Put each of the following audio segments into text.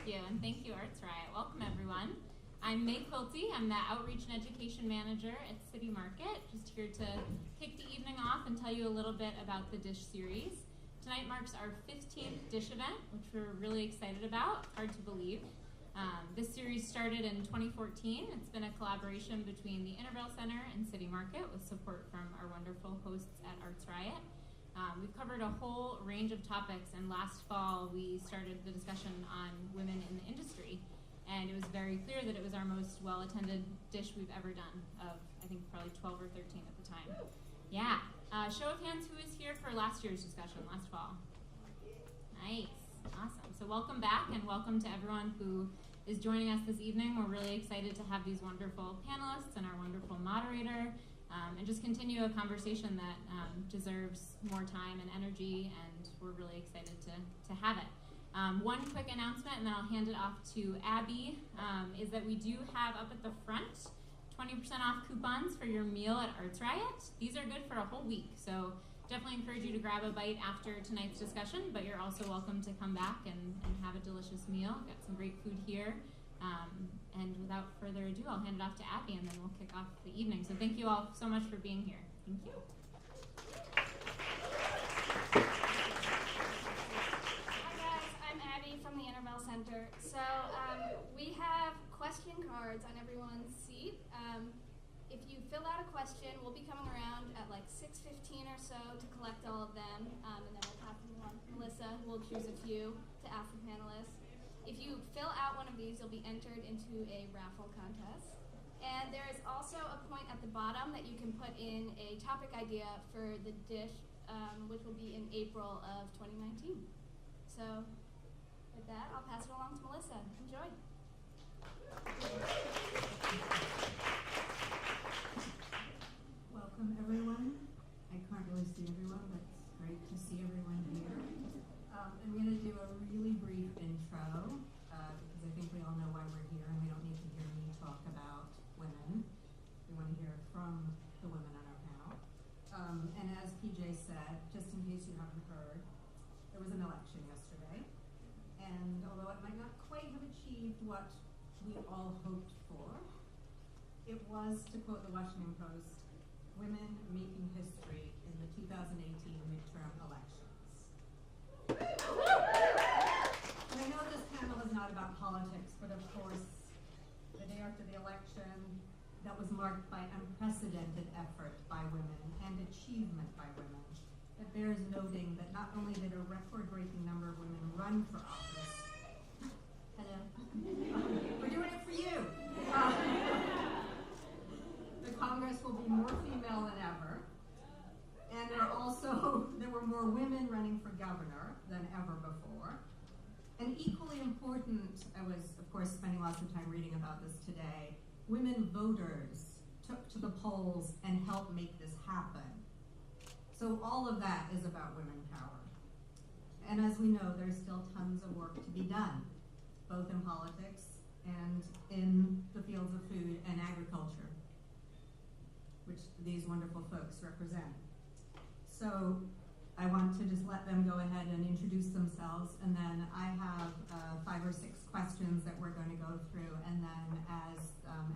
you, and thank you, ArtsRiot. Welcome, everyone. I'm May Quilty. I'm the Outreach and Education Manager at City Market, just here to kick the evening off and tell you a little bit about the Dish Series. Tonight marks our 15th Dish event, which we're really excited about. Hard to believe. This series started in 2014. It's been a collaboration between the Intervale Center and City Market with support from our wonderful hosts at ArtsRiot. We've covered a whole range of topics, and last fall we started the discussion on women in the industry, and it was very clear that it was our most well-attended dish we've ever done, of I think probably 12 or 13 at the time. Yeah. Show of hands, who was here for last year's discussion, last fall? Nice. Awesome. So welcome back, and welcome to everyone who is joining us this evening. We're really excited to have these wonderful panelists and our wonderful moderator, and just continue a conversation that deserves more time and energy, and we're really excited to have it. One quick announcement, and then I'll hand it off to Abby, is that we do have up at the front 20% off coupons for your meal at ArtsRiot. These are good for a whole week, so definitely encourage you to grab a bite after tonight's discussion, but you're also welcome to come back and have a delicious meal. Got some great food here. And without further ado, I'll hand it off to Abby, and then we'll kick off the evening. So thank you all so much for being here. Thank you. Hi guys, I'm Abby from the Intervale Center. So we have question cards on everyone's seat. If you fill out a question, we'll be coming around at like 6:15 or so to collect all of them, and then we'll pass them along to Melissa, who will choose a few to ask the panelists. If you fill out one of these, you'll be entered into a raffle contest. And there is also a point at the bottom that you can put in a topic idea for the dish, which will be in April of 2019. So with that, I'll pass it along to Melissa. Enjoy. Welcome, everyone. I can't really see everyone, but it's great to see everyone here. I'm going to do a really brief intro, because I think we all know why we're here, and we don't need to hear me talk about women. We want to hear from the women on our panel. And as PJ said, just in case you haven't heard, there was an election yesterday, and although it might not quite have achieved what we all hoped for, it was, to quote the Washington Post, women making history in the 2018 midterm elections. And I know this panel is not about politics, but of course, the day after the election, that was marked by unprecedented effort by women and achievement by women. It bears noting that not only did a record-breaking number of women run for office, hello, we're doing it for you. The Congress will be more female than ever, and there were more women running for governor than ever before. And equally important, I was, of course, spending lots of time reading about this today, women voters took to the polls and helped make this happen. So all of that is about women power. And as we know, there's still tons of work to be done, both in politics and in the fields of food and agriculture, which these wonderful folks represent. So I want to just let them go ahead and introduce themselves, and then I have 5 or 6 questions that we're going to go through, and then as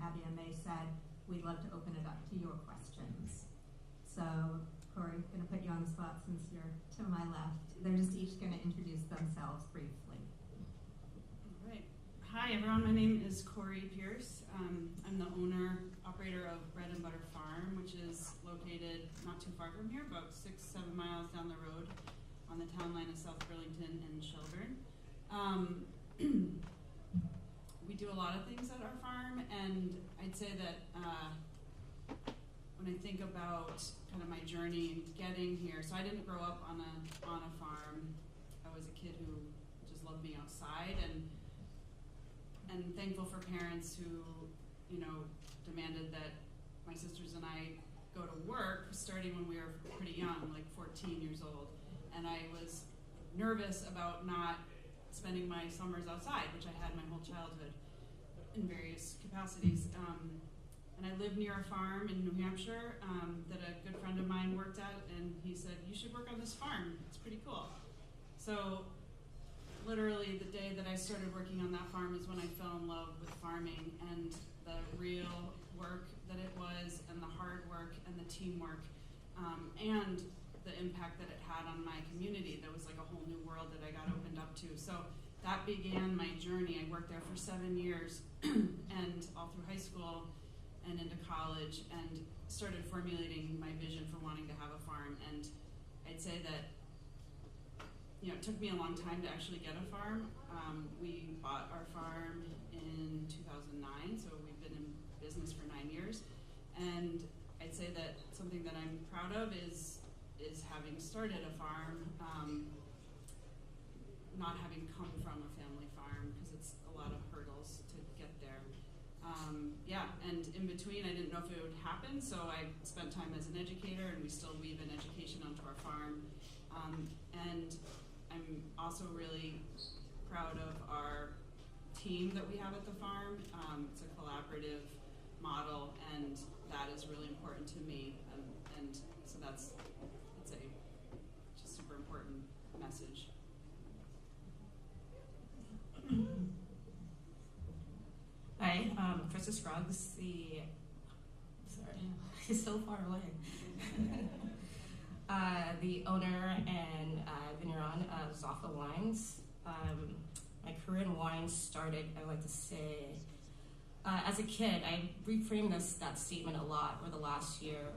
Abby and May said, we'd love to open it up to your questions. So Corey, I'm going to put you on the spot since you're to my left. They're just each going to introduce themselves briefly. All right. Hi everyone, my name is Corey Pierce. I'm the owner-operator of Bread and Butter Farm, which is located not too far from here, about 6-7 miles down the road on the town line of South Burlington and Shelburne. We do a lot of things at our farm, and I'd say that when I think about kind of my journey and getting here, so I didn't grow up on a farm. I was a kid who just loved being outside, and thankful for parents who, demanded that my sisters and I go to work starting when we were pretty young, like 14 years old. And I was nervous about not spending my summers outside, which I had my whole childhood in various capacities. And I live near a farm in New Hampshire that a good friend of mine worked at, and he said, "You should work on this farm. It's pretty cool." So literally the day that I started working on that farm is when I fell in love with farming and the real work that it was, and the hard work and the teamwork, and the impact that it had on my community. That was like a whole new world that I got opened up to. So that began my journey. I worked there for 7 years and all through high school and into college, and started formulating my vision for wanting to have a farm. And I'd say that, you know, it took me a long time to actually get a farm. We bought our farm in 2009, so we've been in business for 9 years. And I'd say that something that I'm proud of is having started a farm, not having come from a family farm, because it's a lot of hurdles to get there. Yeah, and in between, I didn't know if it would happen, so I spent time as an educator, and we still weave an education onto our farm. And I'm also really proud of our team that we have at the farm. It's a collaborative model, and that is really important to me. And so it's a just super important message. Hi, Krista Scruggs, he's so far away. The owner and vigneron of Zoffa Wines. My career in wines started, I like to say, as a kid. I reframed that statement a lot over the last year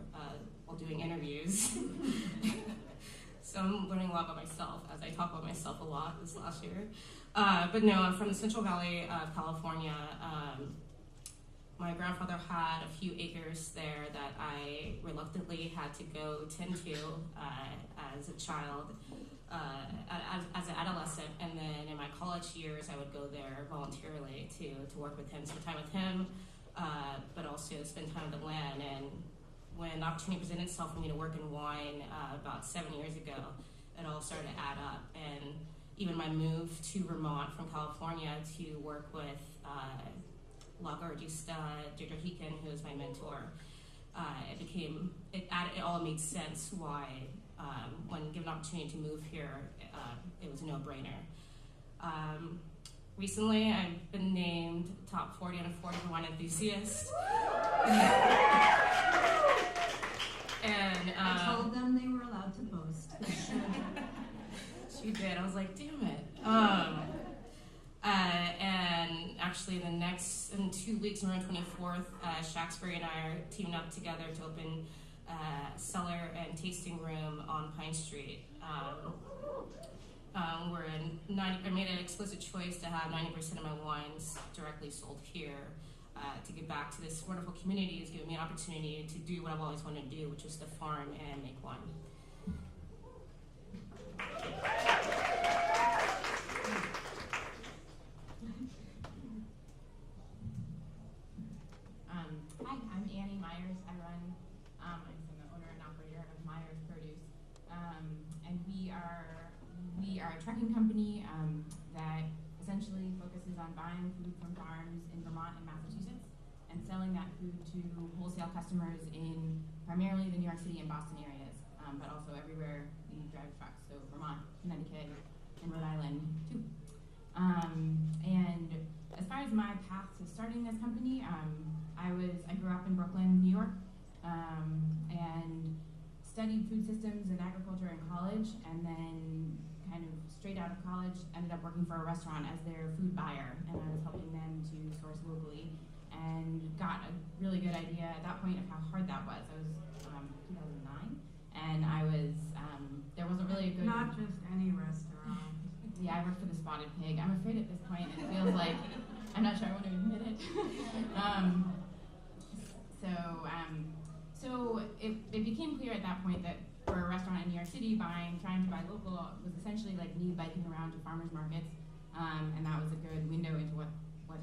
while doing interviews. So I'm learning a lot about myself, as I talk about myself a lot this last year. But no, I'm from the Central Valley of California. My grandfather had a few acres there that I reluctantly had to go tend to as a child, as an adolescent, and then in my college years I would go there voluntarily to work with him, spend time with him, but also spend time with the land. And when the opportunity presented itself for me to work in wine about 7 years ago, it all started to add up. And even my move to Vermont from California to work with La Gardista, Deirdre Heekin, who is my mentor, it all made sense why, when given an opportunity to move here, it was a no-brainer. Recently, I've been named top 40 out of 40 for wine enthusiast. And I told them they were allowed to boast. She did. I was like, damn it. And actually, in 2 weeks, November 24th, Shaxbury and I are teaming up together to open a cellar and tasting room on Pine Street. I made an explicit choice to have 90% of my wines directly sold here. To give back to this wonderful community has given me an opportunity to do what I've always wanted to do, which is to farm and make wine. Hi, I'm Annie Myers. I'm the owner and operator of Myers Produce, and we are a trucking company that essentially focuses on buying food from farms in Vermont and Massachusetts and selling that food to wholesale customers in primarily the New York City and Boston areas, but also everywhere we drive trucks, so Vermont, Connecticut, and Rhode Island too. And as far as my path to starting this company, I grew up in Brooklyn, New York, and studied food systems and agriculture in college, and then kind of straight out of college ended up working for a restaurant as their food buyer, and I was helping them to source locally, and got a really good idea at that point of how hard that was. I was 2009, and I was there wasn't really a good. Not just any restaurant. Yeah, I worked for the Spotted Pig. I'm afraid at this point it feels like I'm not sure I want to admit it. So it became clear at that point that for a restaurant in New York City, trying to buy local was essentially like me biking around to farmers markets, and that was a good window into what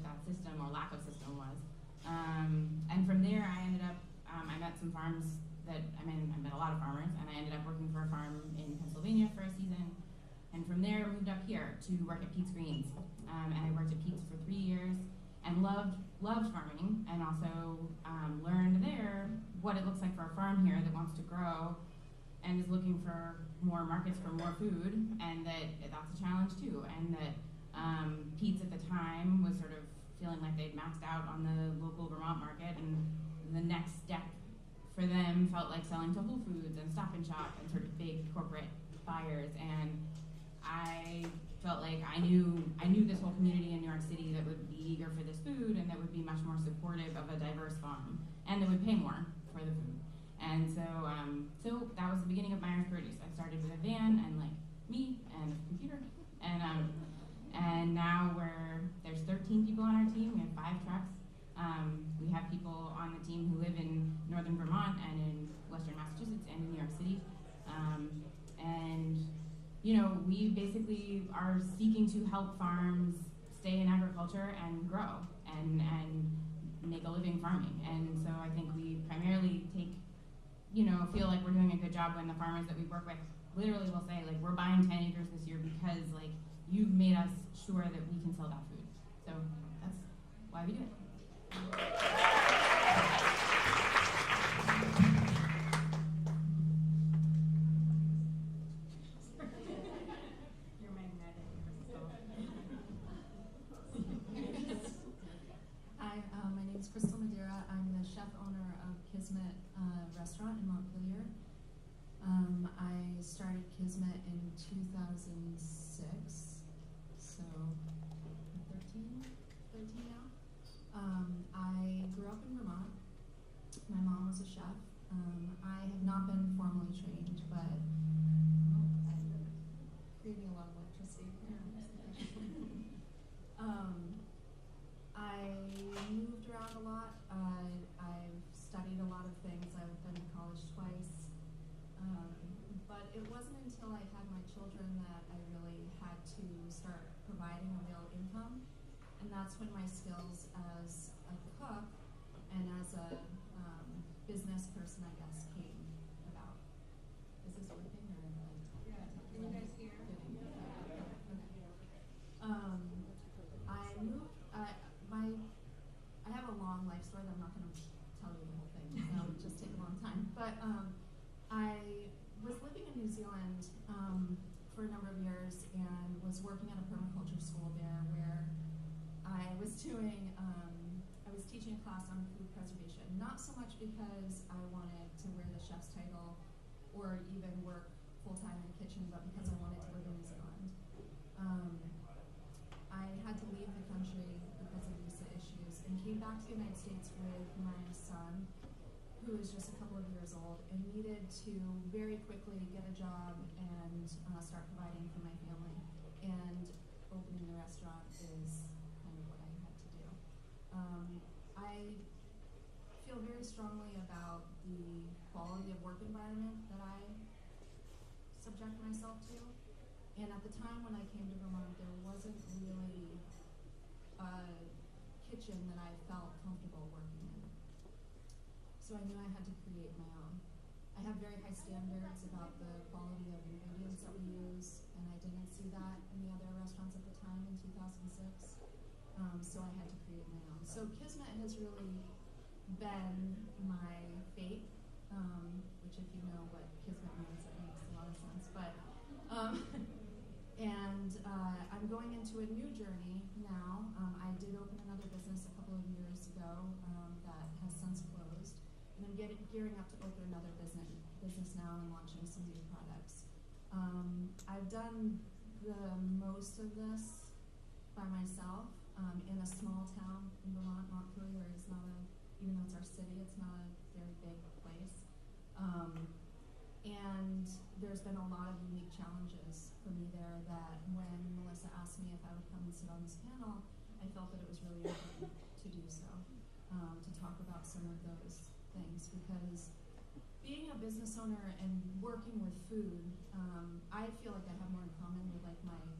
that system or lack of system was. And from there, I ended up I met some farms I met a lot of farmers, and I ended up working for a farm in Pennsylvania for a season. And from there, moved up here to work at Pete's Greens. And I worked at Pete's for 3 years and loved farming, and also learned there what it looks like for a farm here that wants to grow and is looking for more markets for more food, and that's a challenge too, and that Pete's at the time was sort of feeling like they'd maxed out on the local Vermont market, and the next step for them felt like selling to Whole Foods and Stop and Shop and sort of big corporate buyers. And I felt like I knew this whole community in New York City that would be eager for this food and that would be much more supportive of a diverse farm and that would pay more for the food. And so that was the beginning of Myers Produce. I started with a van and like me and a computer, and now there's 13 people on our team. We have 5 trucks. We have people on the team who live in northern Vermont and in western Massachusetts and in New York City. And you know, we basically are seeking to help farms stay in agriculture and grow and make a living farming. And so I think we primarily feel like we're doing a good job when the farmers that we work with literally will say, like, we're buying 10 acres this year because, like, you've made us sure that we can sell that food. So that's why we do it. Restaurant in Montpelier. I started Kismet in 2006, so 13 now. I grew up in Vermont. My mom was a chef. I have not been formally trained, but I'm creating a lot of electricity here. I moved around a lot. I've studied a lot of things. I've been to college twice. But it wasn't until I had my children that I really had to start providing a real income. And that's when my skills as a cook and as a business person, I guess, came about. Is this working or like? Yeah. Can you guys hear? I have a long life story that I'm not going to tell you the whole thing. That would just take a long time. But I was living in New Zealand for a number of years and was working at a permaculture school there where I was teaching a class on food preservation. Not so much because I wanted to wear the chef's title or even work full-time in the kitchen, but because I wanted to live in New Zealand. I had to leave the country because of visa issues and came back to the United States with my son, who was just a couple of years old, and needed to very quickly get a job and start providing for my family. And opening the restaurant is kind of what I had to do. I feel very strongly about the quality of work environment that I subject myself to. And at the time when I came to Vermont, there wasn't really a kitchen that I felt comfortable working in. So I knew I had to create my own. I have very high standards about the quality of ingredients that we use, and I didn't see that in the other restaurants at the time in 2006. So I had to create my own. So Kismet has really been my fate, which if you know what Kismet means, that makes a lot of sense. But I'm going into a new journey now. I did open another business a couple of years ago that has since closed. And I'm gearing up to open another business now and launching some new products. I've done the most of this by myself in a small town in Vermont. Montpelier is not even though it's our city, it's not a very big place. And there's been a lot of unique challenges for me there that when Melissa asked me if I would come and sit on this panel, I felt that it was really important to do so, to talk about some of those things, because being a business owner and working with food, I feel like I have more in common with my farmer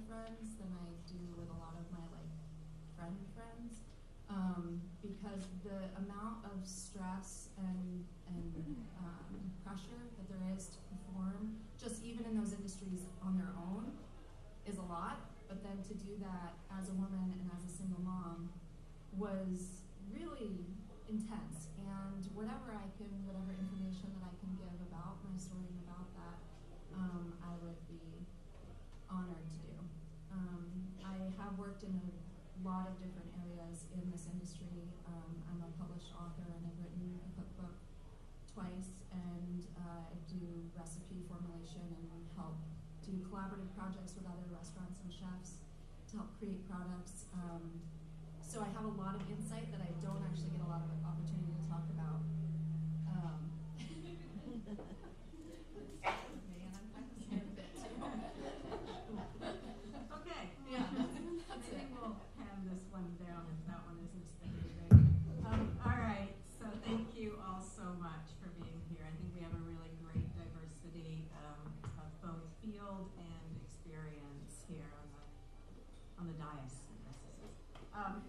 friends than I do with a lot of my friends, because the amount of stress and pressure that there is to perform, just even in those industries on their own, is a lot. But then to do that as a woman and as a single mom was really intense. And whatever information that I can give about my story and about that, I would be honored to do. I have worked in a lot of different areas in this industry. I'm a published author and I've written a cookbook twice, and I do recipe formulation and help do collaborative projects with other restaurants and chefs to help create products. So I have a lot of insight that I don't actually get a lot of opportunity to talk about. Man, I'm practicing a bit too. Okay. Yeah, that's Maybe it. we'll hand this one down if that one isn't stimulating. All right, so thank you all so much for being here. I think we have a really great diversity of both field and experience here on the dais.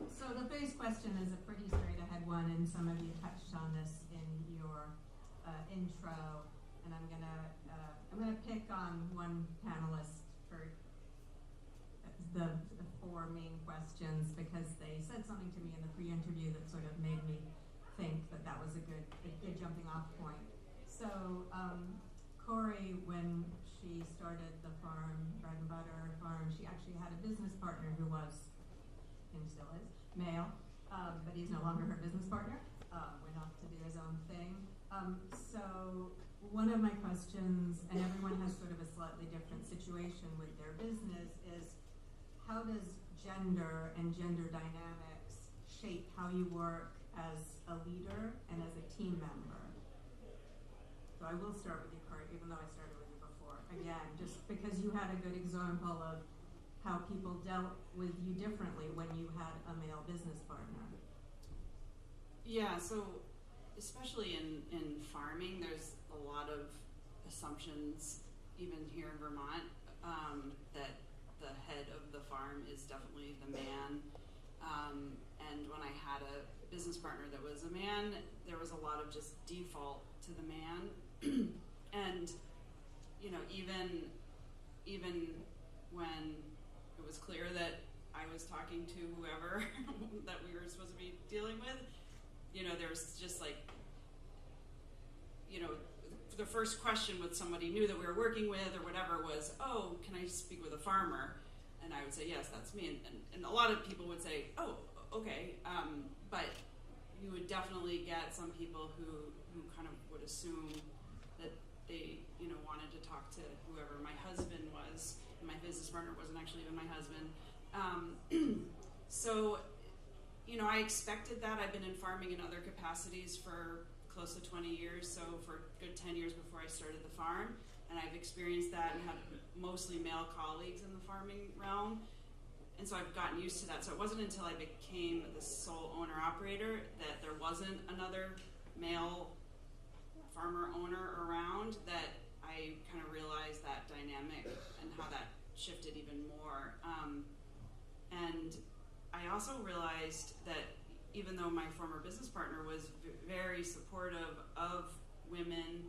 So the first question is a pretty straight ahead one, and some of you touched on this in your intro, and I'm gonna pick on one panelist for the four main questions because they said something to me in the pre-interview that sort of made me think that was a good jumping off point. So Corey, when she started the farm, Bread and Butter Farm, she actually had a business partner who was, and still is, male, but he's no longer her business partner. Went off to do his own thing. So one of my questions, and everyone has sort of a slightly different situation with their business, is how does gender and gender dynamics shape how you work as a leader and as a team member? So I will start with you, Corey, even though I started with you before. Again, just because you had a good example of how people dealt with you differently when you had a male business partner. Yeah, so especially in farming, there's a lot of assumptions, even here in Vermont, that the head of the farm is definitely the man. And when I had a business partner that was a man, there was a lot of just default to the man. And, you know, even when it was clear that I was talking to whoever that we were supposed to be dealing with, you know, there was just like, you know, the first question with somebody new that we were working with or whatever was, oh, can I speak with a farmer? And I would say, yes, that's me. And a lot of people would say, oh, okay. But you would definitely get some people who kind of would assume that they, you know, wanted to talk to whoever my husband was. And my business partner wasn't actually even my husband. So, you know, I expected that. I've been in farming in other capacities for close to 20 years, so for a good 10 years before I started the farm. And I've experienced that and had mostly male colleagues in the farming realm. And so I've gotten used to that. So it wasn't until I became the sole owner-operator that there wasn't another male farmer-owner around that I kind of realized that dynamic and how that shifted even more. And I also realized that even though my former business partner was very supportive of women,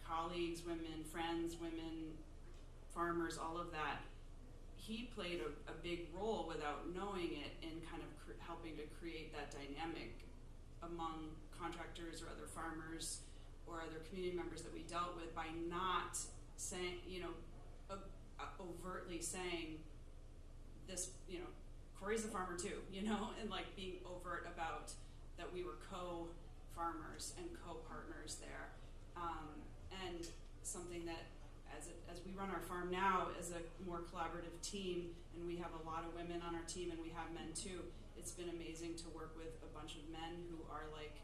colleagues, women, friends, women, farmers, all of that, he played a big role without knowing it in kind of helping to create that dynamic among contractors or other farmers or other community members that we dealt with by not saying, you know, overtly saying this, you know, Corey's a farmer too, you know, and like being overt about that we were co-farmers and co-partners there. And something that as we run our farm now as a more collaborative team, and we have a lot of women on our team and we have men too, it's been amazing to work with a bunch of men who are like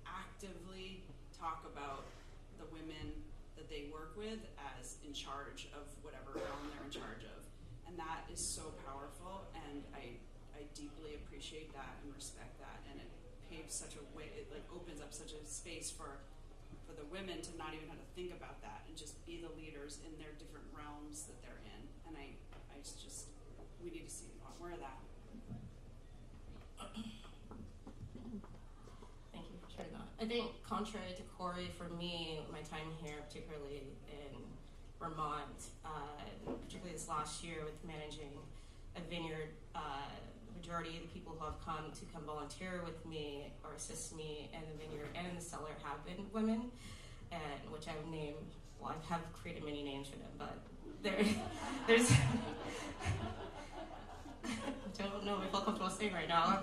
actively talk about the women that they work with as in charge of whatever realm they're in charge of. And that is so powerful, and I deeply appreciate that and respect that, and it paves such a way, it like opens up such a space for the women to not even have to think about that and just be the leaders in their different realms that they're in. And I just, we need to see more of that. Thank you for sharing that. I think contrary to Corey, for me, my time here, particularly in Vermont, particularly this last year with managing a vineyard, the majority of the people who have come volunteer with me or assist me in the vineyard and in the cellar have been women, and which I would name. Well, I have created many names for them, but there's. I don't know if I feel comfortable saying right now.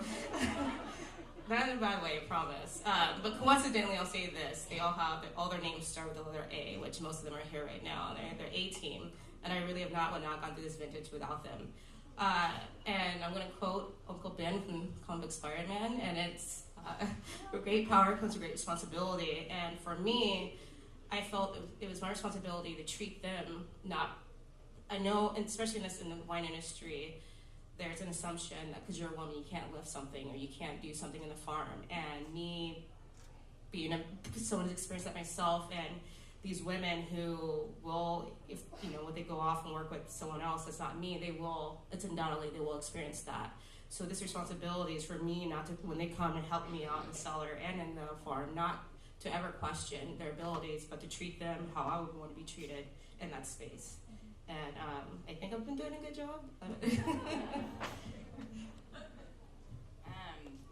Not in a bad way, I promise. But coincidentally, I'll say this: they all their names start with the letter A, which most of them are here right now. They're A team, and I really have not gone through this vintage without them. And I'm going to quote Uncle Ben from Comic Book Spider-Man, and it's with great power comes with great responsibility. And for me, I felt it was my responsibility to treat them I know, and especially in the wine industry, there's an assumption that because you're a woman, you can't lift something or you can't do something in the farm. And me being someone who's experienced that myself, and these women who will, if when they go off and work with someone else that's not me, they will experience that. So this responsibility is for me not to, when they come and help me out in the cellar and in the farm, not to ever question their abilities, but to treat them how I would want to be treated in that space. And I think I've been doing a good job.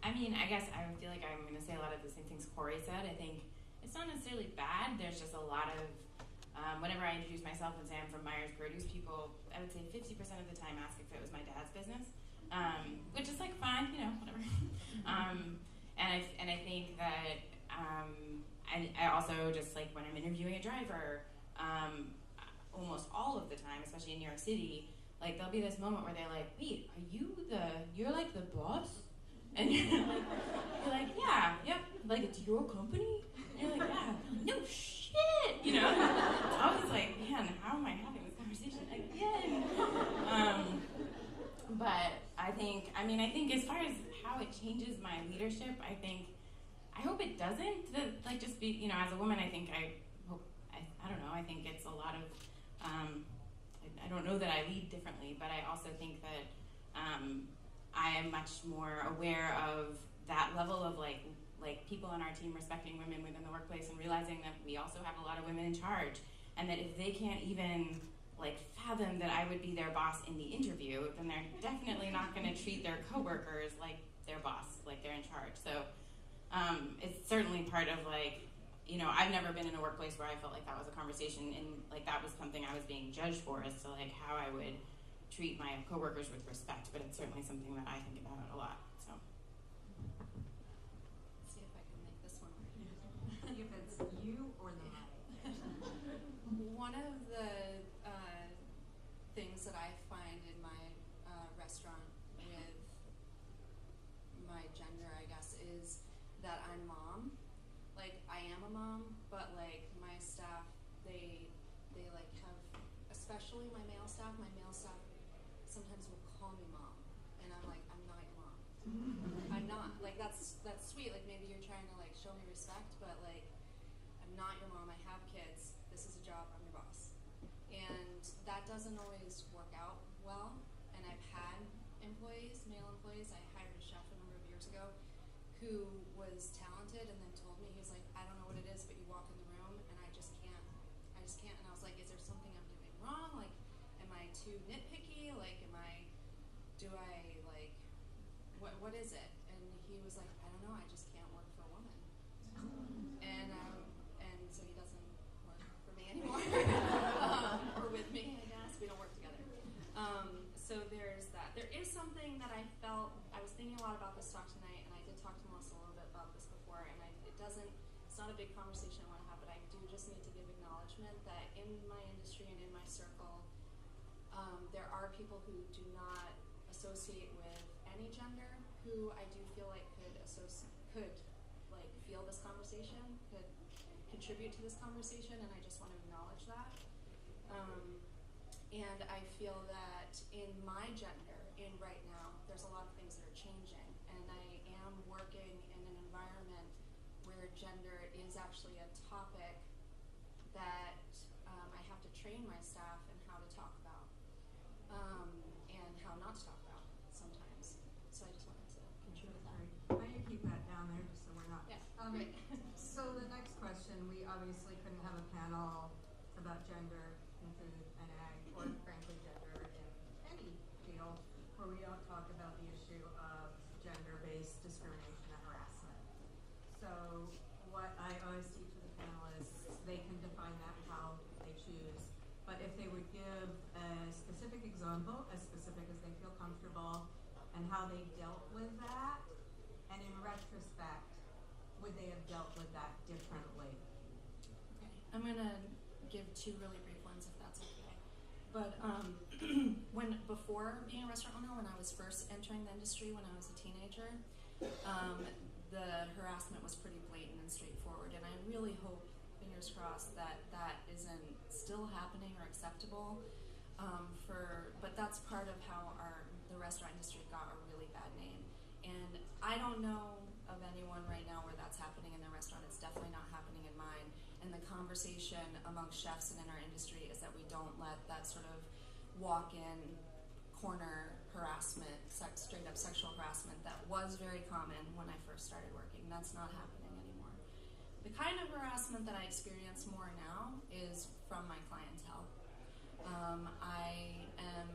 I mean, I guess I feel like I'm going to say a lot of the same things Corey said. I think it's not necessarily bad. There's just a lot of, whenever I introduce myself and say I'm from Myers Produce, people, I would say 50% of the time ask if it was my dad's business, which is like fine, whatever. And I think that I also just like when I'm interviewing a driver, almost all of the time, especially in New York City, like there'll be this moment where they're like, wait, you're like the boss? And you're like, yeah, yep, like it's your company? And you're like, yeah, no shit, I was like, man, how am I having this conversation again? But I think as far as how it changes my leadership, I hope it doesn't, like just be, as a woman, I don't know, I think it's a lot of, I don't know that I lead differently, but I also think that I am much more aware of that level of like people on our team respecting women within the workplace and realizing that we also have a lot of women in charge, and that if they can't even like fathom that I would be their boss in the interview, then they're definitely not going to treat their coworkers like their boss, like they're in charge. So it's certainly part of like, I've never been in a workplace where I felt like that was a conversation and like that was something I was being judged for as to like how I would treat my coworkers with respect, but it's certainly something that I think about a lot. So let's see if I can make this one work. See if it's you or the One of the things that I find in my restaurant with my gender, I guess, is that I'm mom. Like, I am a mom, but like my staff, they like have, especially my male staff sometimes will call me mom, and I'm like, I'm not your mom. I'm not. Like, that's sweet. Like, maybe you're trying to like show me respect, but like, I'm not your mom. I have kids. This is a job. I'm your boss. And that doesn't always work out well. And I've had male employees. I hired a chef a number of years ago who was talented and then told me, he's like, I don't know what it is, but you walk in the room and I just can't. And I was like, is there something I'm doing wrong? Like, am I too nitpicky? Like, what is it? And he was like, I don't know, I just can't work for a woman. And so he doesn't work for me anymore. Or with me, I guess. We don't work together. So there's that. There is something that I felt, I was thinking a lot about this talk tonight, and I did talk to Melissa a little bit about this before, and it's not a big conversation I want to have, but I do just need to give acknowledgement that in my industry and in my circle, there are people who do not associate with any gender, who I do feel like could like feel this conversation, could contribute to this conversation, and I just want to acknowledge that. And I feel that in my gender, in right now, there's a lot of things that are changing, and I am working in an environment where gender is actually a topic that I have to train my staff in how to talk about, and how not to talk about sometimes. So I just wanted to contribute to that. Why don't you keep that down there just so we're not. Yeah, Great. great. So the next question, we obviously couldn't have a panel about gender in food and ag, or frankly gender in any field, gender-based discrimination and harassment. So what I always teach to the panelists, they can define that how they choose, but if they would give a specific example, as specific as they feel comfortable, and how they dealt with that, and in retrospect, would they have dealt with that differently? Okay, I'm gonna give two really brief ones if that's okay. But before being a restaurant owner, when I was first entering the industry, when I was a teenager, the harassment was pretty blatant and straightforward. And I really hope, fingers crossed, that that isn't still happening or acceptable. But that's part of how the restaurant industry got a really bad name. And I don't know of anyone right now where that's happening in their restaurant. It's definitely not happening in mine. And the conversation among chefs and in our industry is that we don't let that sort of walk-in corner harassment, straight up sexual harassment that was very common when I first started working. That's not happening anymore. The kind of harassment that I experience more now is from my clientele. I am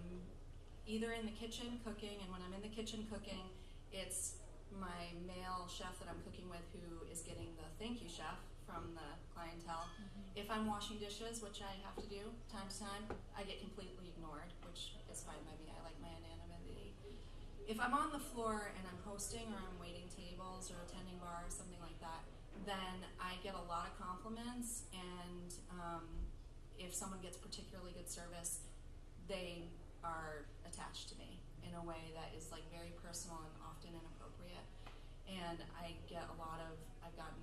either in the kitchen cooking, and when I'm in the kitchen cooking, it's my male chef that I'm cooking with who is getting the thank you chef from the clientele. Mm-hmm. If I'm washing dishes, which I have to do time to time, I get completely ignored, which is fine by me. I like my anonymity. If I'm on the floor and I'm hosting or I'm waiting tables or attending bars, something like that, then I get a lot of compliments, and if someone gets particularly good service, they are attached to me in a way that is like very personal and often inappropriate. And I've gotten,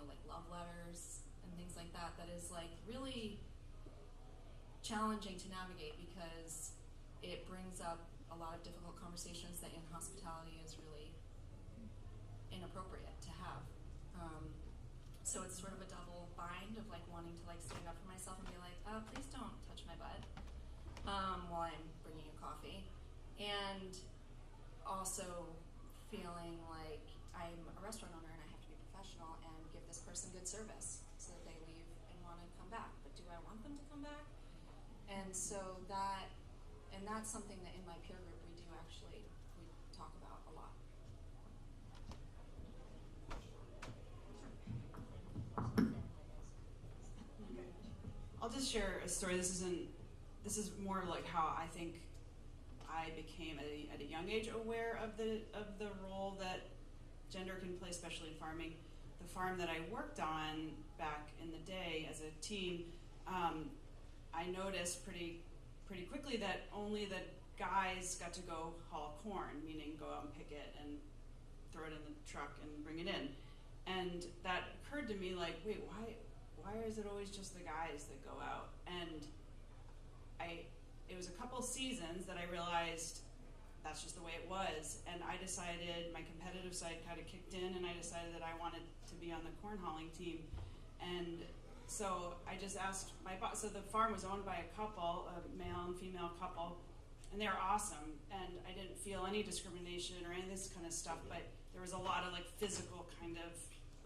like love letters and things like that is like really challenging to navigate because it brings up a lot of difficult conversations that in hospitality is really inappropriate to have. So it's sort of a double bind of like wanting to like stand up for myself and be like, oh, please don't touch my butt while I'm bringing you coffee. And also feeling like I'm a restaurant owner and I have to be professional and give this person good service so that they leave and want to come back. But do I want them to come back? And so that's something that in my peer group we talk about a lot. I'll just share a story. This is more like how I think I became at a young age aware of the role that gender can play, especially in farming. The farm that I worked on back in the day as a teen, I noticed pretty quickly that only the guys got to go haul corn, meaning go out and pick it and throw it in the truck and bring it in. And that occurred to me like, wait, why is it always just the guys that go out? And it was a couple seasons that I realized that's just the way it was, and I decided, my competitive side kind of kicked in, and I decided that I wanted to be on the corn hauling team. And so I just asked my boss, so the farm was owned by a couple, a male and female couple, and they were awesome, and I didn't feel any discrimination or any of this kind of stuff, but there was a lot of like physical kind of,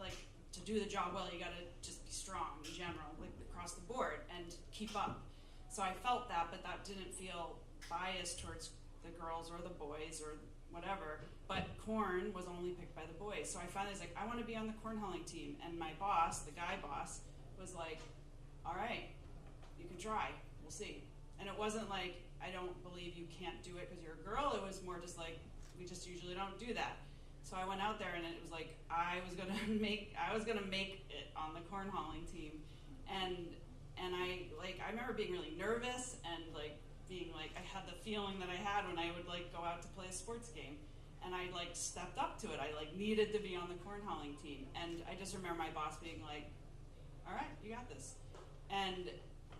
like to do the job well, you gotta just be strong in general, like across the board, and keep up. So I felt that, but that didn't feel biased towards the girls or the boys or whatever, but corn was only picked by the boys. So I finally was like, I want to be on the corn hauling team. And my boss, the guy boss, was like, all right, you can try, we'll see. And it wasn't like, I don't believe you can't do it because you're a girl. It was more just like, we just usually don't do that. So I went out there and it was like, I was gonna make it on the corn hauling team. And I remember being really nervous and like being like, I had the feeling that I had when I would like go out to play a sports game, and I like stepped up to it. I like needed to be on the corn hauling team, and I just remember my boss being like, all right, you got this. And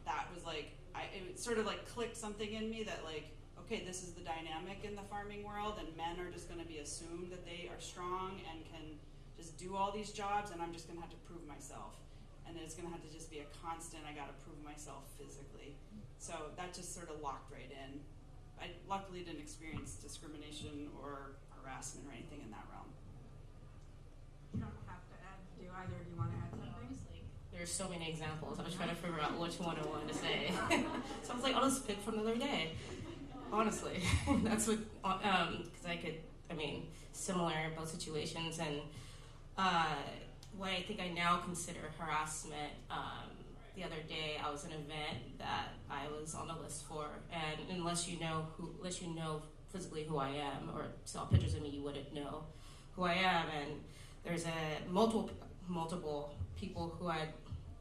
that was like, it sort of like clicked something in me that like, okay, this is the dynamic in the farming world, and men are just going to be assumed that they are strong and can just do all these jobs, and I'm just going to have to prove myself. And it's going to have to just be a constant, I got to prove myself physically. So that just sort of locked right in. I luckily didn't experience discrimination or harassment or anything in that realm. You don't have to add, do either of you want to add something? There's so many examples. I was trying to figure out which one I wanted to say. So I was like, I'll just pick from the other day. Honestly, that's what, because similar in both situations. And what I think I now consider harassment, the other day I was at an event that I was on the list for, and unless you know physically who I am or saw pictures of me, you wouldn't know who I am. And there's multiple people who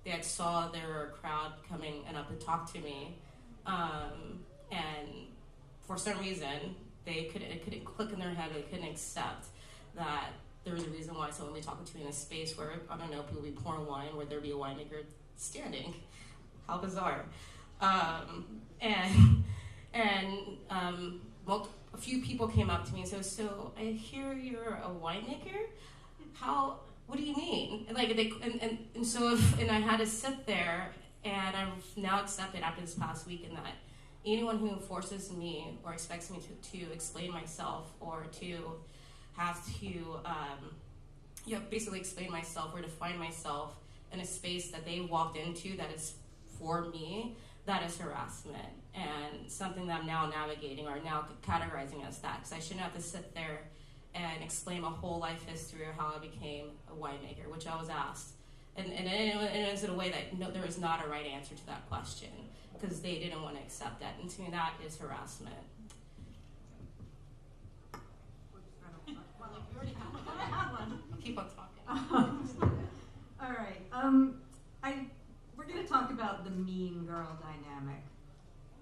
they had saw there were a crowd coming and up to talk to me, and for some reason it couldn't click in their head. They couldn't accept that there was a reason why someone would be talking to me in a space where, I don't know, people would be pouring wine, where there'd be a winemaker standing. How bizarre. A few people came up to me and said, "So I hear you're a winemaker? What do you mean?" And I had to sit there, and I've now accepted after this past weekend that anyone who forces me or expects me to explain myself or to have to basically explain myself or define myself in a space that they walked into that is for me, that is harassment, and something that I'm now navigating or now categorizing as that, because I shouldn't have to sit there and explain my whole life history of how I became a winemaker, which I was asked. And it was in a way that there was not a right answer to that question, because they didn't want to accept that. And to me, that is harassment. Keep on talking. All right. We're going to talk about the mean girl dynamic,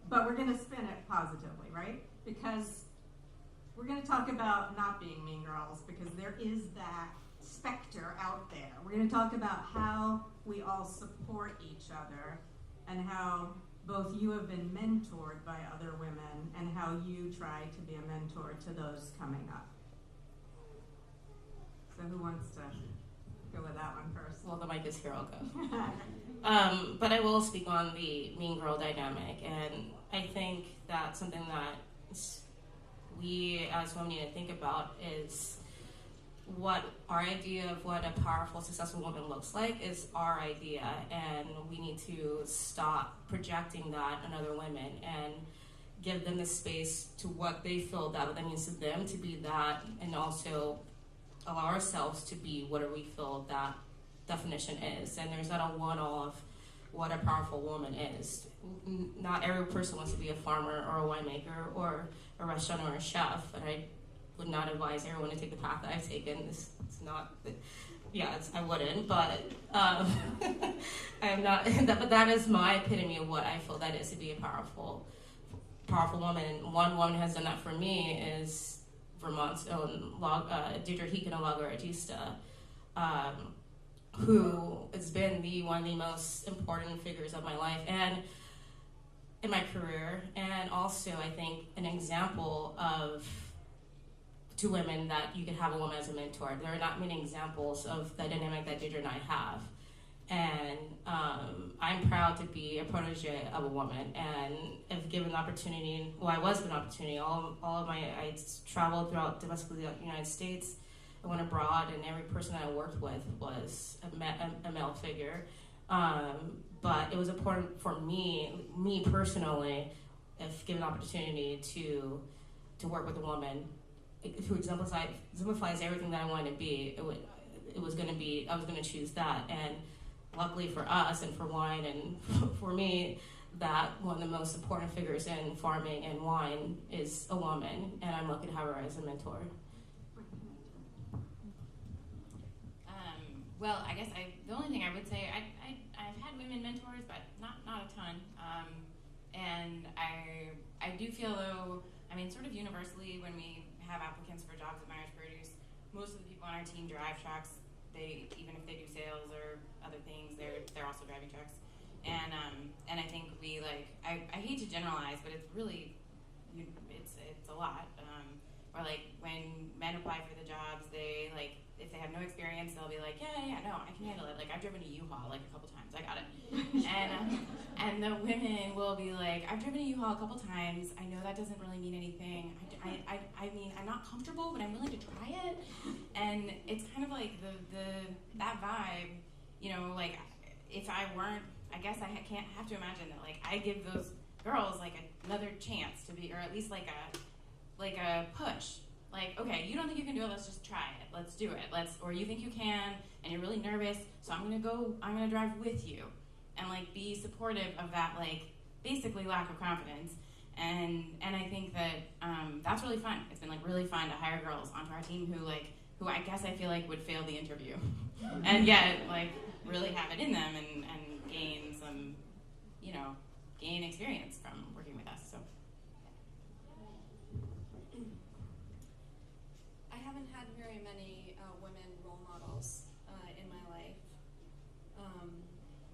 but we're going to spin it positively, right? Because we're going to talk about not being mean girls, because there is that specter out there. We're going to talk about how we all support each other and how both you have been mentored by other women and how you try to be a mentor to those coming up. So who wants to go with that one first? Well, the mic is here, I'll go. But I will speak on the mean girl dynamic, and I think that something that we as women need to think about is what our idea of what a powerful, successful woman looks like is our idea, and we need to stop projecting that on other women and give them the space to what they feel that means to them to be that, and also allow ourselves to be whatever we feel that definition is. And there's not a one-all of what a powerful woman is. Not every person wants to be a farmer or a winemaker or a restaurant or a chef, and I would not advise everyone to take the path that I've taken. It's not, I wouldn't, but I'm not. But that is my epitome of what I feel that is to be a powerful woman. And one woman who has done that for me is Vermont's own Deirdre Heekin, a lager artista, who has been one of the most important figures of my life and in my career, and also I think an example to women that you can have a woman as a mentor. There are not many examples of the dynamic that Deirdre and I have, and I'm proud to be a protege of a woman, and if given the opportunity, I was given an opportunity. I traveled throughout domestically the United States. I went abroad, and every person that I worked with was a male figure. But it was important for me personally, if given the opportunity to work with a woman who exemplifies everything that I wanted to be. I was going to choose that. And luckily for us and for wine and for me, that one of the most important figures in farming and wine is a woman, and I'm lucky to have her as a mentor. Well, I guess the only thing I would say, I've had women mentors, but not a ton. And I do feel though, sort of universally when we have applicants for jobs at Myers Produce, most of the people on our team drive trucks. Even if they do sales or other things, they're also driving trucks. And I think I hate to generalize, but it's really, it's a lot. Or when men apply for the jobs, they if they have no experience, they'll be like, yeah, no, I can handle it. I've driven a U-Haul a couple times, I got it. And the women will be like, I've driven a U-Haul a couple times. I know that doesn't really mean anything. I'm not comfortable, but I'm willing to try it. And it's kind of like that vibe, if I weren't, I guess I can't have to imagine that I give those girls another chance to be, or at least a push. Like, okay, you don't think you can do it, let's just try it. Let's do it. Or you think you can, and you're really nervous, so I'm gonna drive with you. And like be supportive of that, like basically lack of confidence. And I think that that's really fun. It's been like really fun to hire girls onto our team who I guess I feel like would fail the interview. And yet like really have it in them and gain some, gain experience from working with us. So I haven't had very many women role models in my life,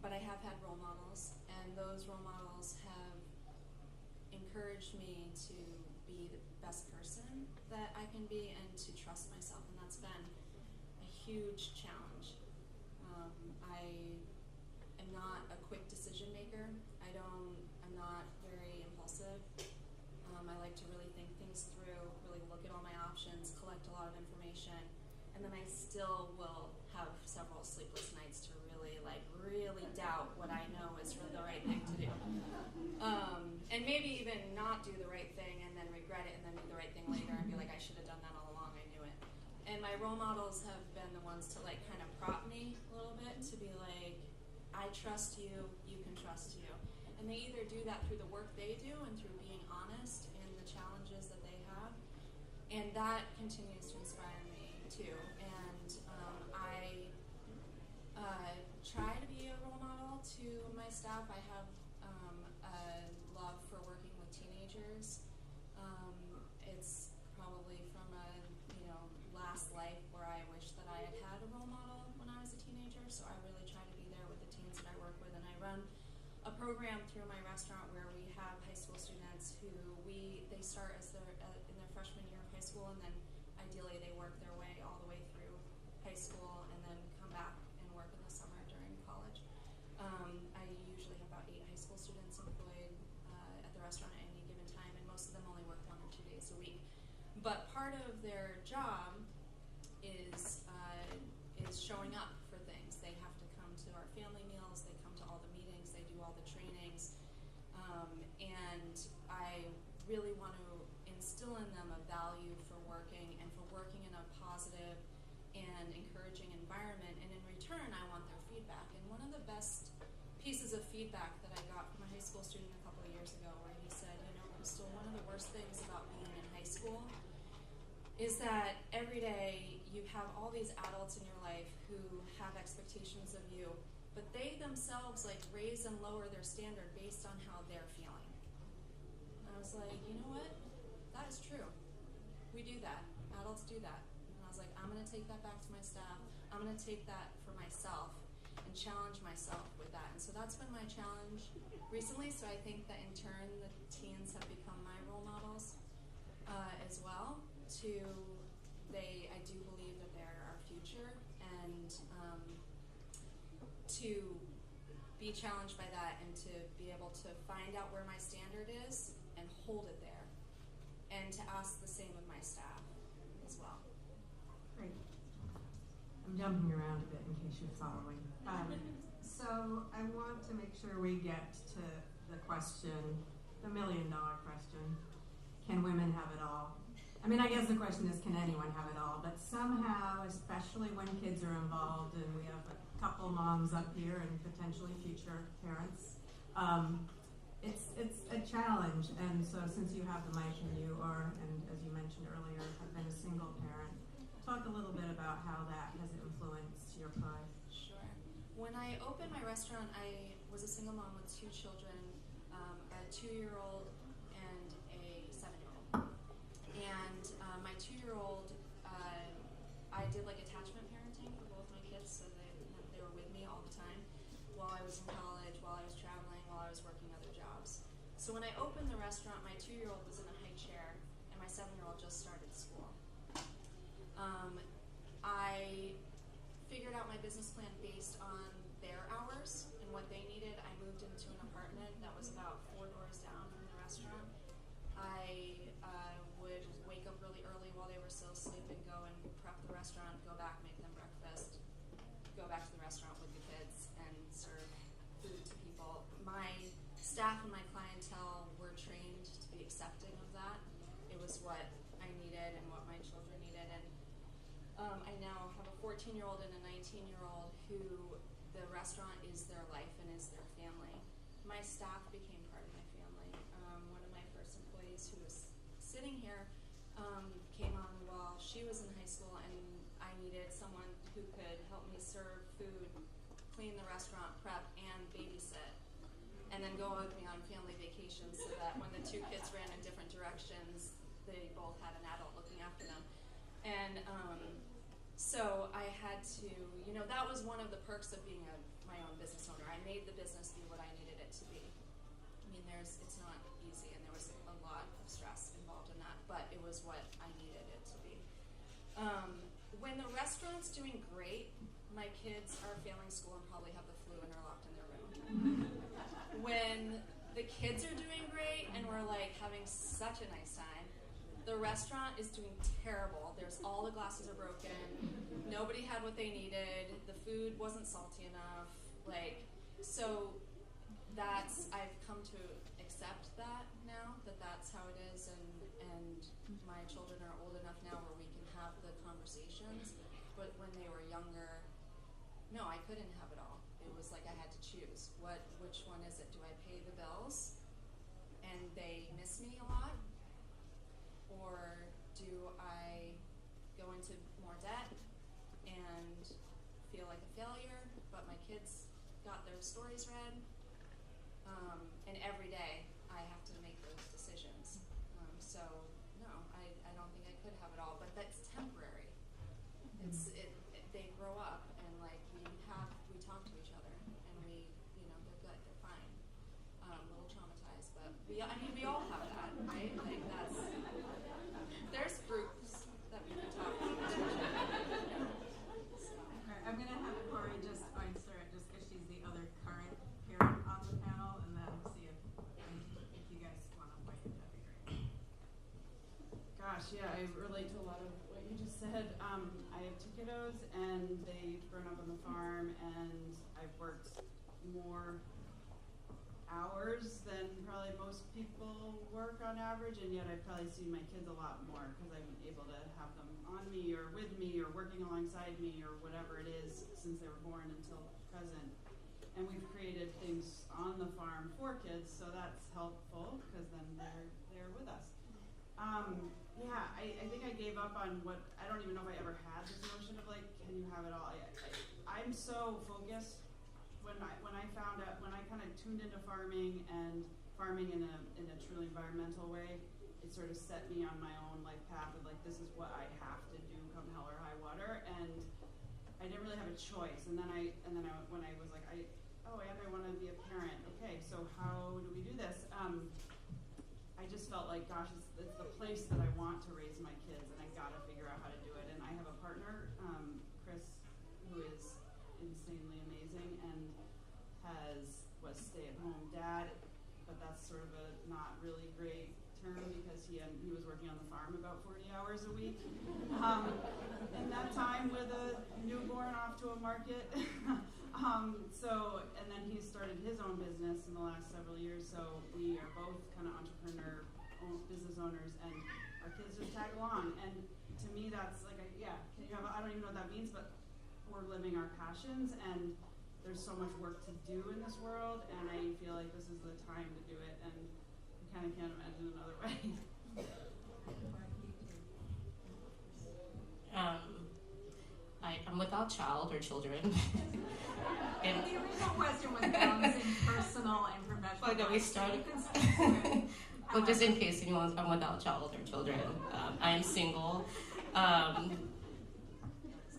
but I have had role models, and those role models have encouraged me to be the best person that I can be and to trust myself, and that's been a huge challenge. I am not a quick decision maker. I'm not very impulsive. I like to really think things through, really look at all my options, collect a lot of information, and then I still will have several sleepless nights to really doubt what I know is really the right thing to do. And maybe even not do the right thing and then regret it and then do the right thing later and be like, I should have done that all along, I knew it. And my role models have been the ones to like kind of prop me a little bit, to be like, I trust you, you can trust you. And they either do that through the work they do and through being honest in the challenges that they have, and that continues to inspire me too. And I try to be a role model to my staff. I have a love for working with teenagers. It's probably from a last life where I wish that I had a role model when I was a teenager. So I really try to be there with the teens that I work with, and I run a program through my restaurant where we have high school students who they start as in their freshman year of high school, and then ideally they work their way all the way through high school and then come back and work in the summer during college. I usually have about 8 high school students employed at the restaurant at any given time, and most of them only work 1 or 2 days a week. But part of their job is showing up for things. They have to come to our family meals, they come to all the meetings, they do all the trainings, and I really want to instill in them a value for working and for working in a positive and encouraging environment, and in return I want their feedback. And one of the best pieces of feedback that I got from a high school student a couple of years ago, where he said, Crystal, one of the worst things about being in high school is that every day you have all these adults in your life who have expectations of you, but they themselves like raise and lower their standard based on how they're feeling. And I was like, you know what? That is true. We do that. Adults do that. And I was like, I'm going to take that back to my staff. I'm going to take that for myself and challenge myself with that. And so that's been my challenge recently. So I think that in turn the teens have become my role models as well. I do believe that they're our future, and to be challenged by that and to be able to find out where my standard is and hold it there, and to ask the same of my staff as well. Great. I'm jumping around a bit in case you're following. So I want to make sure we get to the question, the million-dollar question: can women have it all? I mean, I guess the question is, can anyone have it all? But somehow, especially when kids are involved, and we have a couple moms up here and potentially future parents, it's a challenge. And so since you have the mic and you are, and as you mentioned earlier, have been a single parent, talk a little bit about how that has influenced your pride. Sure. When I opened my restaurant, I was a single mom with 2 children, a 2-year-old and a 7-year-old. And my 2-year-old, I did like attachment parenting for both my kids, so they were with me all the time while I was in college, while I was traveling, while I was working other jobs. So when I opened the restaurant, my 2-year-old was in a high chair, and my 7-year-old just started school. I figured out my business plan based on their hours and what they needed. I moved into an apartment that was about 4 doors down from the restaurant. I would wake up really early while they were still asleep and go and prep the restaurant, go back, make them breakfast, go back to the restaurant with the kids and serve food to people. My staff and my clientele were trained to be accepting of that. It was what I needed and what my children needed. And I now have a 14-year-old and a 19-year-old who the restaurant is their life and is their family. My staff became part of my family. One of my first employees who was sitting here came on while she was in high school, and I needed someone who could help me serve food, clean the restaurant, prep, and babysit, and then go with me on family vacations so that when the two kids ran in different directions, they both had an adult looking after them. And so I had to, that was one of the perks of being my own business owner. I made the business be what I needed it to be. I mean, it's not easy, and there was a lot of stress involved in that, but it was what I needed it to be. When the restaurant's doing great, my kids are failing school and probably have the flu and are locked in their room. When the kids are doing great and we're like having such a nice time, the restaurant is doing terrible. All the glasses are broken. Nobody had what they needed. The food wasn't salty enough. So I've come to accept that now, that's how it is, and my children are old enough now where we can have the conversations. But when they were younger, no, I couldn't have it all. It was like I had to choose. Which one is it? Do I pay the bills and they miss me a lot? Or do I go into more debt and feel like a failure, but my kids got their stories read? And every day I have to make those decisions. So no, I don't think I could have it all, but that's temporary. They grow up and we talk to each other, and they're good, they're fine. A little traumatized, but we all have that, right? There's groups that we can talk to. Okay, I'm going to have Corey just answer it just because she's the other current parent on the panel, and then see if you guys want to weigh in, that'd be great. Gosh, yeah, I relate to a lot of what you just said. I have 2 kiddos, and they've grown up on the farm, and I've worked more hours than probably most people work on average, and yet I've probably seen my kids a lot more because I'm able to have them on me or with me or working alongside me or whatever it is since they were born until present. And we've created things on the farm for kids, so that's helpful because then they're with us. I think I gave up on I don't even know if I ever had this notion of can you have it all? I'm so focused. When I found out, when I kind of tuned into farming and farming in a truly environmental way, it sort of set me on my own path of this is what I have to do come hell or high water, and I didn't really have a choice. And then when I was like, I want to be a parent. Okay, so how do we do this? I just felt like, gosh, it's the place that I want to raise my kids, and I got to figure out how to do it. And I have a partner, Chris, who is insanely amazing and was stay-at-home dad, but that's sort of a not really great term because he was working on the farm about 40 hours a week. In that time with a newborn off to a market. And then he started his own business in the last several years, so we are both kind of business owners, and our kids just tag along. And to me, that's I don't even know what that means, but we're living our passions, and there's so much work to do in this world, and I feel like this is the time to do it, and I kind of can't imagine another way. I'm without child or children. And the original question was balancing personal and professional. Well, we started. Well, just in case anyone's, I'm without child or children. I am single. It's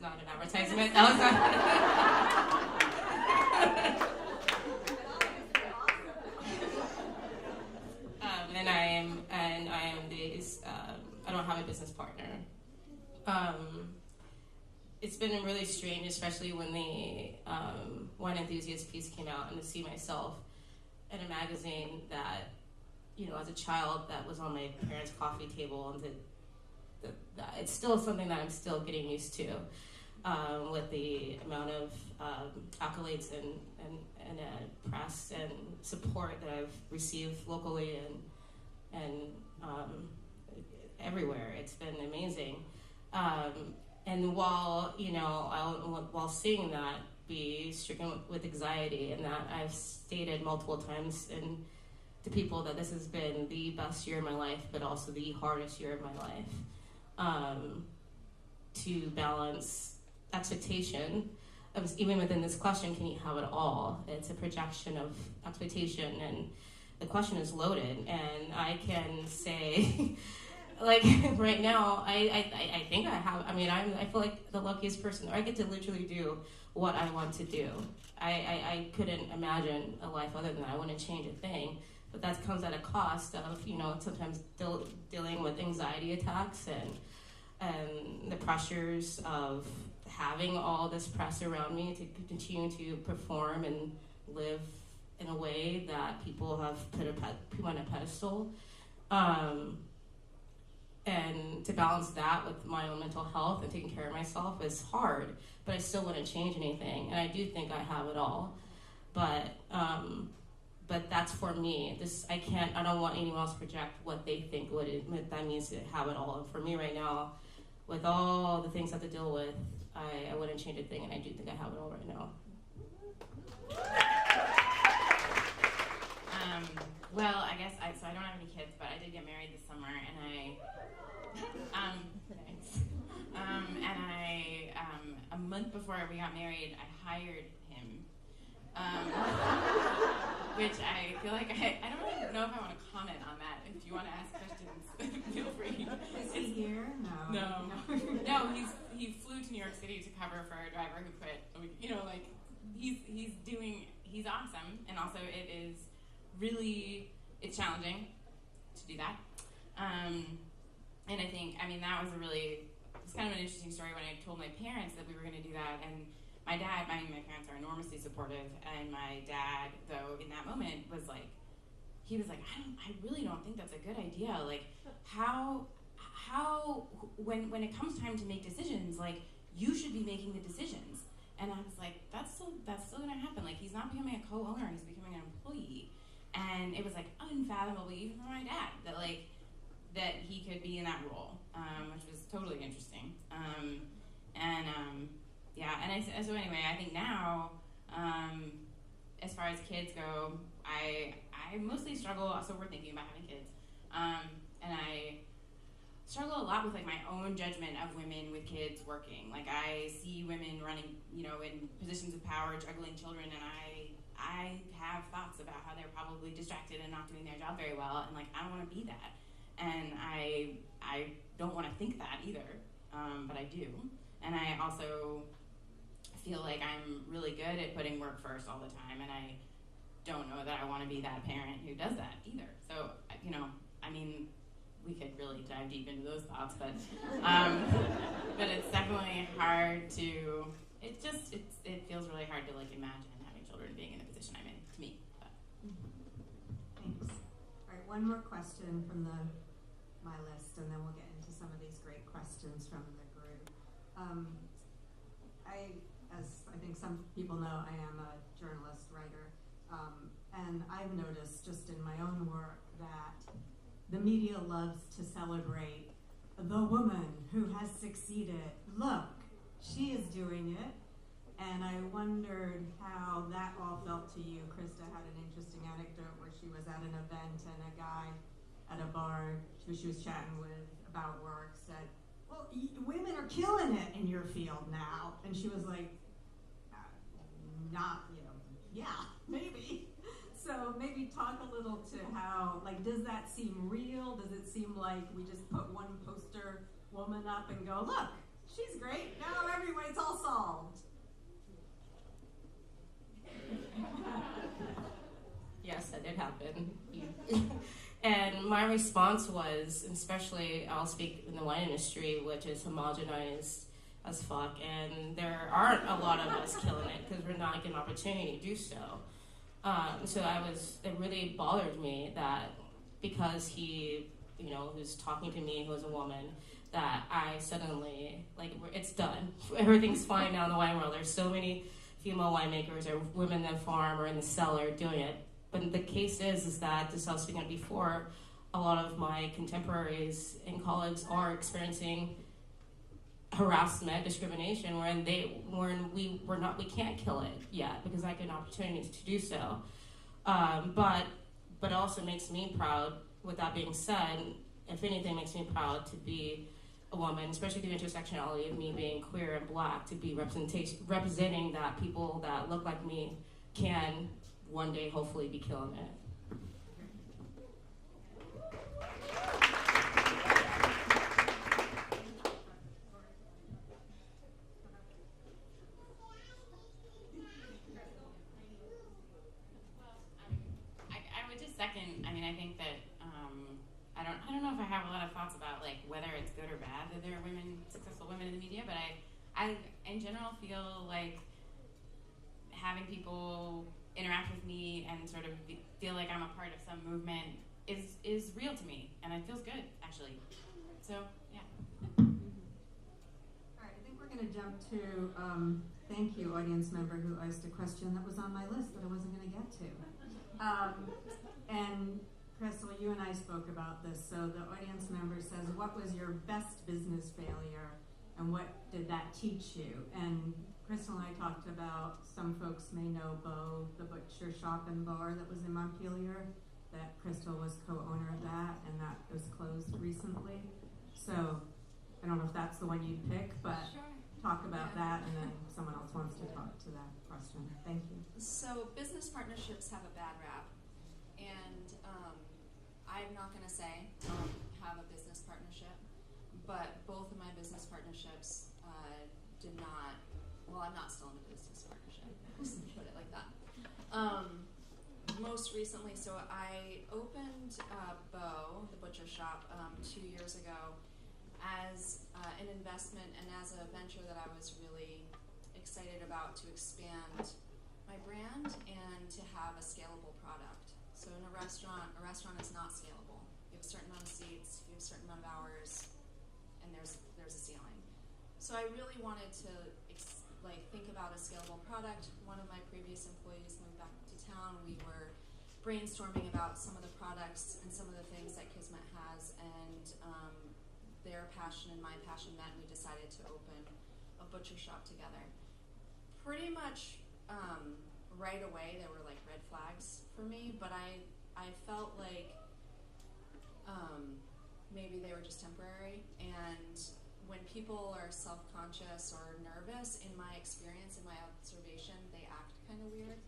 not an advertisement. That was not. And I am this. I don't have a business partner. It's been really strange, especially when the wine enthusiast piece came out, and to see myself in a magazine that, as a child, that was on my parents' coffee table, and that it's still something that I'm still getting used to, with the amount of accolades and press and support that I've received locally and everywhere. It's been amazing. And while, while seeing that, be stricken with anxiety, and that I've stated multiple times to people that this has been the best year of my life, but also the hardest year of my life. To balance expectation of, even within this question, can you have it all? It's a projection of expectation, and the question is loaded. And I can say, like right now, I think I have. I mean, I feel like the luckiest person. I get to literally do what I want to do. I couldn't imagine a life other than that. I wouldn't change a thing. But that comes at a cost of, sometimes dealing with anxiety attacks and the pressures of having all this press around me to continue to perform and live in a way that people have put on a pedestal. And to balance that with my own mental health and taking care of myself is hard, but I still wouldn't change anything. And I do think I have it all. But that's for me. I don't want anyone else to project what they think what that means to have it all. And for me right now, with all the things I have to deal with, I wouldn't change a thing, and I do think I have it all right now. Well, I guess so I don't have any kids, but I did get married this summer, and thanks. A month before we got married, I hired him, which I feel like I don't really know if I want to comment on that. If you want to ask questions, feel free. Is he here? No. No, he flew to New York City to cover for a driver who quit. He's awesome, and also it's challenging to do that. And I think, that was it's kind of an interesting story when I told my parents that we were going to do that. And my parents are enormously supportive, and my dad, though, in that moment was like, I really don't think that's a good idea. Like, how when it comes time to make decisions, like, you should be making the decisions. And I was like, that's still gonna happen. Like, he's not becoming a co-owner, he's becoming an employee. And it was like unfathomable, even for my dad, that he could be in that role, which was totally interesting. So anyway, I think now, as far as kids go, I mostly struggle. So we're thinking about having kids, and I struggle a lot with like my own judgment of women with kids working. Like, I see women running, in positions of power, juggling children, and I have thoughts about how they're probably distracted and not doing their job very well, and like, I don't want to be that, and I don't want to think that either, but I do. And I also feel like I'm really good at putting work first all the time, and I don't know that I want to be that parent who does that either. So, we could really dive deep into those thoughts, but it's definitely hard to. It feels really hard to like imagine having children being in the position I'm in. To me. But. Thanks. All right, one more question from my list, and then we'll get into some of these great questions from the group. As I think some people know, I am a journalist, writer, and I've noticed just in my own work that the media loves to celebrate the woman who has succeeded. Look, she is doing it. And I wondered how that all felt to you. Krista had an interesting anecdote where she was at an event and a guy at a bar who she was chatting with about work said, well, women are killing it in your field now. And she was like, yeah, maybe. So maybe talk a little to how, like, does that seem real? Does it seem like we just put one poster woman up and go, look, she's great, now it's all solved? Yes, that did happen. And my response was, especially I'll speak in the wine industry, which is homogenized as fuck, and there aren't a lot of us killing it because we're not getting an opportunity to do so. It really bothered me that because he, who's talking to me, who's a woman, that I suddenly, it's done. Everything's fine now in the wine world. There's so many female winemakers or women that farm or in the cellar doing it. But the case is that, as I was speaking of before, a lot of my contemporaries and colleagues are experiencing harassment, discrimination, we can't kill it yet because I get opportunities to do so. But also makes me proud. With that being said, if anything, makes me proud to be a woman, especially the intersectionality of me being queer and black, to be representing that people that look like me can one day hopefully be killing it. I would just second. I mean, I think that I don't know if I have a lot of thoughts about like whether it's good or bad that there are successful women in the media, but I in general feel like having people interact with me and sort of feel like I'm a part of some movement is real to me, and it feels good actually. So yeah. All right, I think we're going to jump to thank you, audience member who asked a question that was on my list that I wasn't going to get to. And Crystal, you and I spoke about this. So the audience member says, what was your best business failure and what did that teach you? And Crystal and I talked about, some folks may know Bo, the butcher shop and bar that was in Montpelier, that Crystal was co-owner of that, and that was closed recently. So I don't know if that's the one you'd pick, but Sure. talk about that, and then someone else wants to talk to that question. Thank you. So business partnerships have a bad rap, and I'm not going to say I don't have a business partnership, but both of my business partnerships did not. Well, I'm not still in a business partnership. Let's put it like that. Most recently, so I opened Bo, the butcher shop, 2 years ago as an investment and as a venture that I was really excited about to expand my brand and to have a scalable product. So in a restaurant is not scalable. You have a certain amount of seats, you have a certain amount of hours, and there's a ceiling. So I really wanted to think about a scalable product. One of my previous employees moved back to town. We were brainstorming about some of the products and some of the things that Kismet has, and their passion and my passion met, and we decided to open a butcher shop together. Pretty much right away there were like red flags for me, but I felt like maybe they were just temporary, and when people are self-conscious or nervous, in my experience, in my observation, they act kind of weird.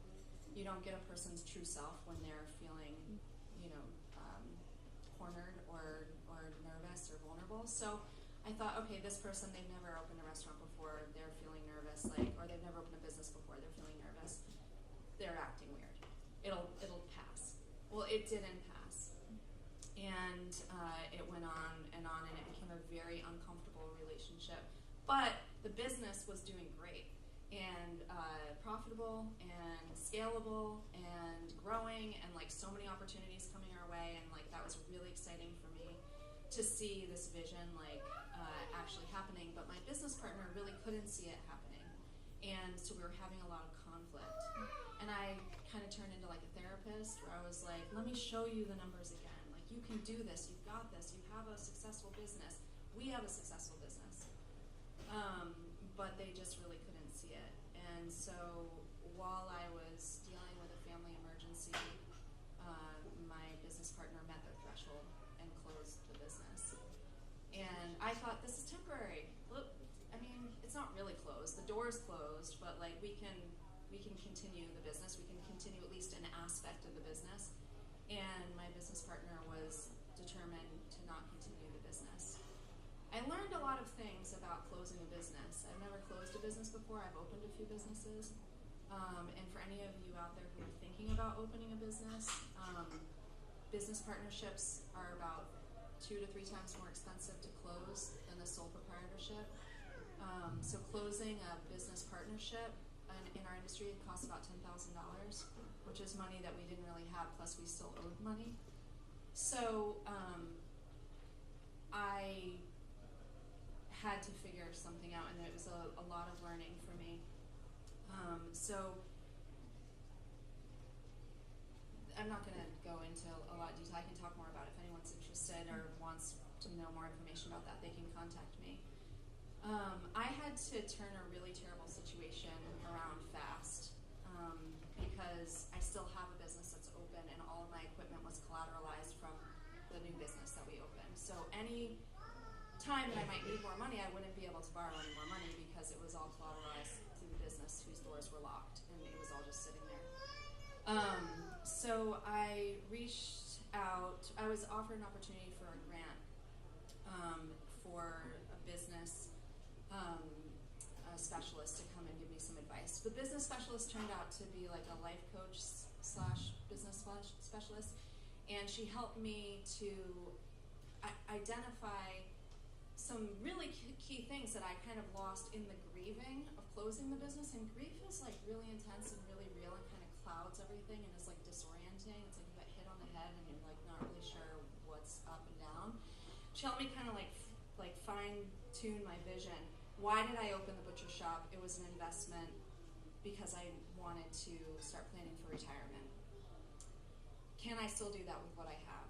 You don't get a person's true self when they're feeling, cornered or nervous or vulnerable. So I thought, okay, this person, they've never opened a restaurant before, they're feeling nervous, or they've never opened a business before, they're feeling nervous. They're acting weird. It'll pass. Well, it didn't pass. And it went on, and it became a very uncomfortable relationship. But the business was doing great, and profitable, and scalable, and growing, and so many opportunities coming our way, and that was really exciting for me to see this vision actually happening. But my business partner really couldn't see it happening, and so we were having a lot of conflict. And I kind of turned into a therapist, where I was like, let me show you the numbers again. You can do this. You've got this. You have a successful business. We have a successful business. But they just really couldn't see it. And so while I was dealing with a family emergency, my business partner met their threshold and closed the business. And I thought, this is temporary. Look, I mean, it's not really closed. The door is closed, but we can continue the business. We can continue at least an aspect of the business. And my business partner was determined to not continue the business. I learned a lot of things about closing a business. I've never closed a business before. I've opened a few businesses. And for any of you out there who are thinking about opening a business, business partnerships are about 2 to 3 times more expensive to close than a sole proprietorship. So closing a business partnership in our industry, it costs about $10,000, which is money that we didn't really have, plus we still owed money. So I had to figure something out, and it was a lot of learning for me. So I'm not going to go into a lot of detail. I can talk more about it if anyone's interested or wants to know more information about that. They can contact me. I had to turn a really terrible situation around fast because I still have a business that's open and all of my equipment was collateralized from the new business that we opened. So any time that I might need more money, I wouldn't be able to borrow any more money because it was all collateralized through the business whose doors were locked and it was all just sitting there. So I reached out. I was offered an opportunity for a grant for a business specialist to come and give me some advice. The business specialist turned out to be like a life coach / business specialist, and she helped me to identify some really key things that I kind of lost in the grieving of closing the business. And grief is like really intense and really real and kind of clouds everything and is like disorienting. It's like you got hit on the head and you're like not really sure what's up and down. She helped me kind of like fine tune my vision. Why did I open the butcher shop? It was an investment because I wanted to start planning for retirement. Can I still do that with what I have?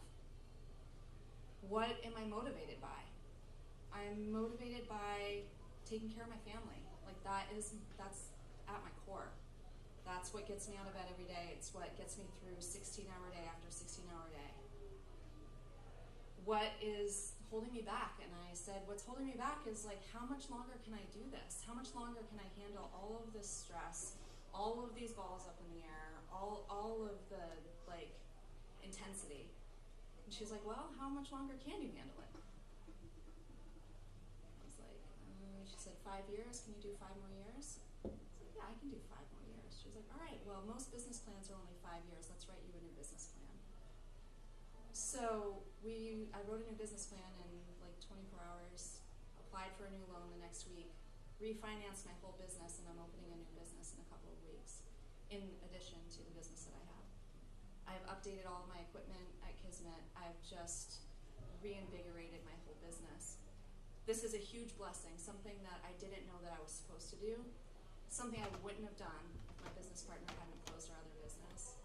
What am I motivated by? I'm motivated by taking care of my family. Like that's at my core. That's what gets me out of bed every day. It's what gets me through 16-hour day after 16-hour day. What is holding me back? And I said, what's holding me back is like, how much longer can I do this? How much longer can I handle all of this stress, all of these balls up in the air, all of the like intensity? And she's like, well, how much longer can you handle it? I was like, she said, 5 years. Can you do 5 more years? I was like, yeah, I can do 5 more years. She was like, all right, well, most business plans are only 5 years. Let's write you a new business plan. So I wrote a new business plan in like 24 hours, applied for a new loan the next week, refinanced my whole business, and I'm opening a new business in a couple of weeks, in addition to the business that I have. I've updated all of my equipment at Kismet. I've just reinvigorated my whole business. This is a huge blessing, something that I didn't know that I was supposed to do, something I wouldn't have done if my business partner hadn't closed our other business,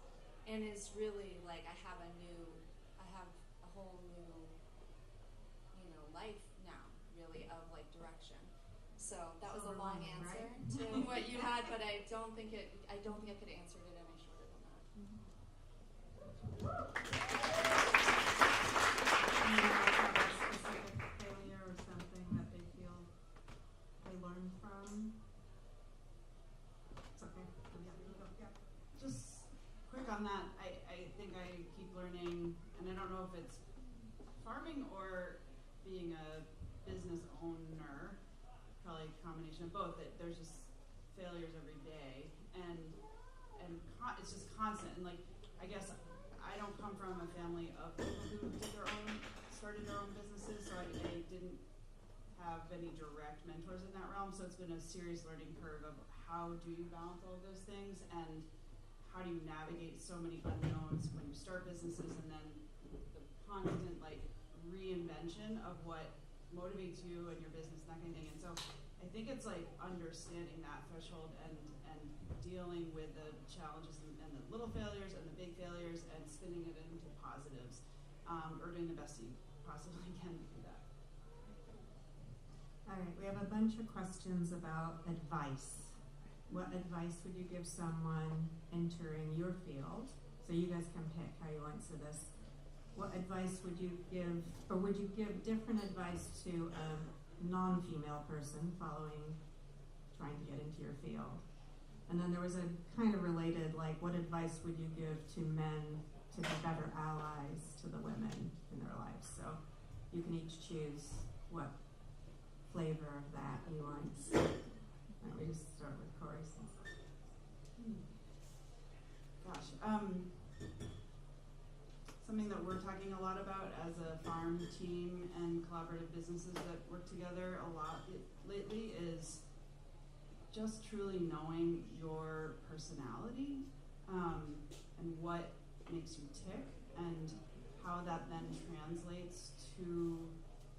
and is really like I have a whole new, life now, really, of like direction. So that was a long answer to what you had, but I don't think I could have answered it any shorter than that. Specific failure or something that they feel they learned from? It's okay. Yeah. Just quick on that. I think I keep learning, and I don't know if it's farming or being a business owner, probably a combination of both. There's just failures every day, and it's just constant. And like, I guess I don't come from a family of people who started their own businesses, so I didn't have any direct mentors in that realm. So it's been a serious learning curve of how do you balance all of those things, and how do you navigate so many unknowns when you start businesses, and then the constant like reinvention of what motivates you and your business, that kind of thing. And so I think it's like understanding that threshold and dealing with the challenges and the little failures and the big failures and spinning it into positives, or doing the best you possibly can to do that. All right, we have a bunch of questions about advice. What advice would you give someone entering your field? So you guys can pick how you answer this. What advice would you give, or would you give different advice to a non-female person trying to get into your field? And then there was a kind of related, like, what advice would you give to men to be better allies to the women in their lives? So you can each choose what flavor of that you want. Let me just start with Corey. Gosh, something that we're talking a lot about as a farm team and collaborative businesses that work together a lot lately is just truly knowing your personality, and what makes you tick, and how that then translates to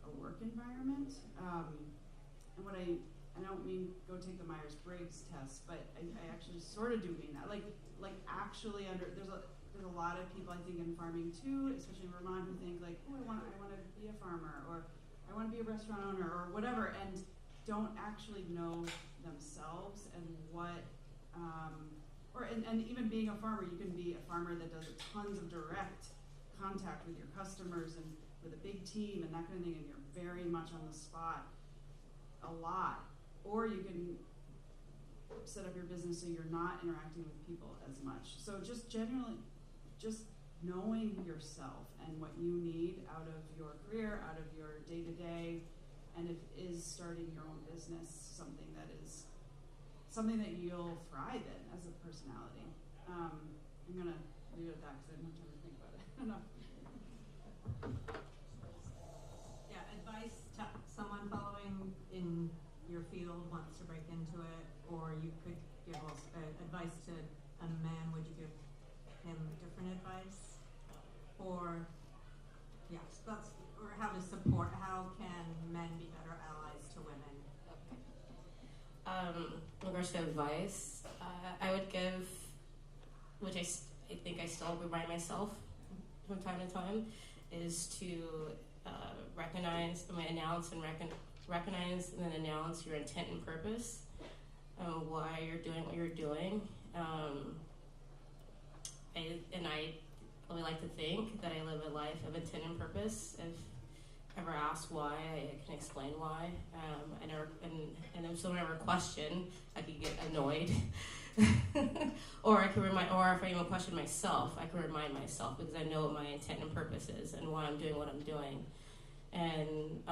a work environment. And what I don't mean go take the Myers-Briggs test, but I actually sort of do mean that. Like actually there's a lot of people I think in farming too, especially in Vermont, who think like, oh, I want to be a farmer, or I want to be a restaurant owner, or whatever. And don't actually know themselves and what, and even being a farmer, you can be a farmer that does tons of direct contact with your customers and with a big team and that kind of thing, and you're very much on the spot a lot. Or you can set up your business so you're not interacting with people as much. So just generally, just knowing yourself and what you need out of your career, out of your day-to-day, and if is starting your own business something that you'll thrive in as a personality. I'm gonna leave it at that because I don't have time to think about it. Yeah, advice to someone following in your field wants to break into it, or you could give advice to a man. Would you give him different advice? Or yes, or how to support, how can men be better allies to women? In regards to advice, I would give, which I think I still remind myself from time to time, is to recognize and then announce your intent and purpose, why you're doing what you're doing. I really like to think that I live a life of intent and purpose. If ever asked why, I can explain why. And if someone ever questioned, I could get annoyed. or if I even question myself, I can remind myself because I know what my intent and purpose is and why I'm doing what I'm doing. And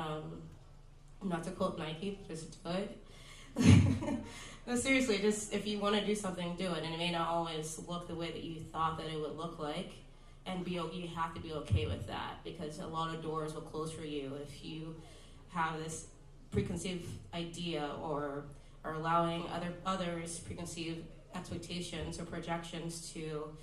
not to quote Nike, just do it. No, seriously, just if you want to do something, do it. And it may not always look the way that you thought that it would look like. And you have to be okay with that, because a lot of doors will close for you if you have this preconceived idea or are allowing others' preconceived expectations or projections to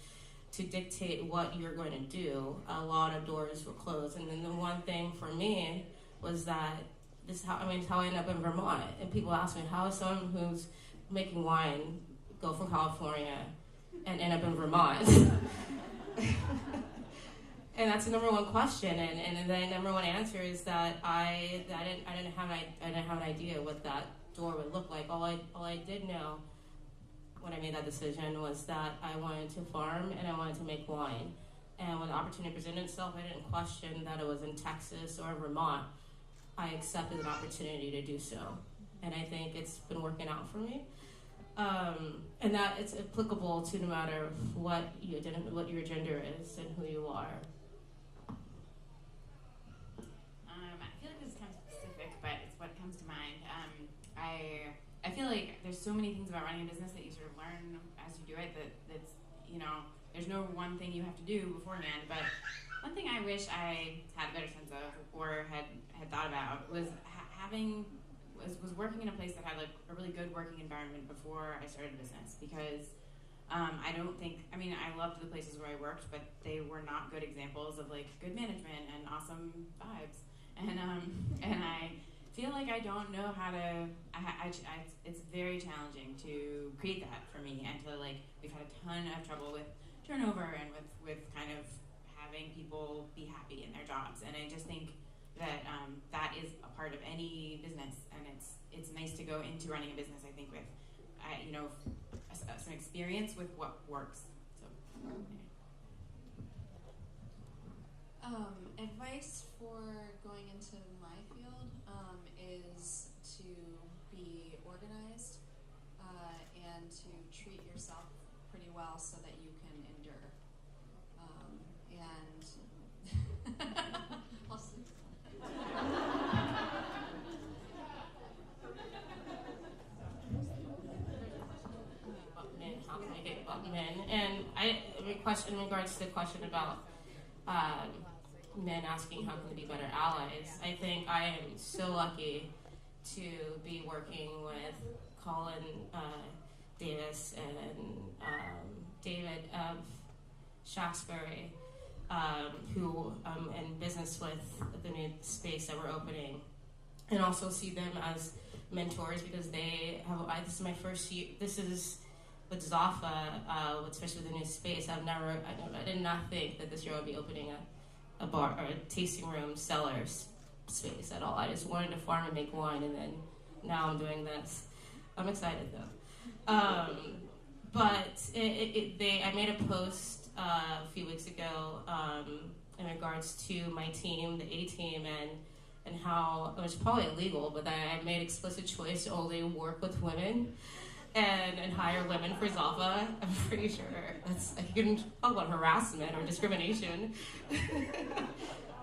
dictate what you're going to do. A lot of doors will close. And then the one thing for me was that this is how I ended up in Vermont. And people ask me, how is someone who's making wine go from California and end up in Vermont? And that's the number one question, and the number one answer is that I didn't have an idea what that door would look like. All I did know when I made that decision was that I wanted to farm and I wanted to make wine. And when the opportunity presented itself, I didn't question that it was in Texas or Vermont. I accepted an opportunity to do so, and I think it's been working out for me. And that it's applicable to no matter what your gender is and who you are. I feel like this is kind of specific, but it's what comes to mind. I feel like there's so many things about running a business that you sort of learn as you do it. That's there's no one thing you have to do beforehand. But one thing I wish I had a better sense of or had thought about was was working in a place that had like a really good working environment before I started a business, because I loved the places where I worked, but they were not good examples of like good management and awesome vibes, and I feel like I don't know how to. It's very challenging to create that for me, and to like we've had a ton of trouble with turnover and with kind of having people be happy in their jobs, and I just think that that is a part of any business, and it's nice to go into running a business, I think, with some experience with what works. So advice for going into my field is to be organized and to treat yourself pretty well so that you can endure. And in regards to the question about men asking how can they be better allies, I think I am so lucky to be working with Colin Davis and David of Shaftesbury, who I'm in business with the new space that we're opening, and also see them as mentors, because they have. This is my first year. This is with Zafa, especially with the new space. I did not think that this year I would be opening a bar or a tasting room cellar space at all. I just wanted to farm and make wine, and then now I'm doing this. I'm excited though. But I made a post a few weeks ago in regards to my team, the A team, and how it was probably illegal, but that I made explicit choice to only work with women and hire women for Zalfa. I'm pretty sure that's, you can talk about harassment or discrimination.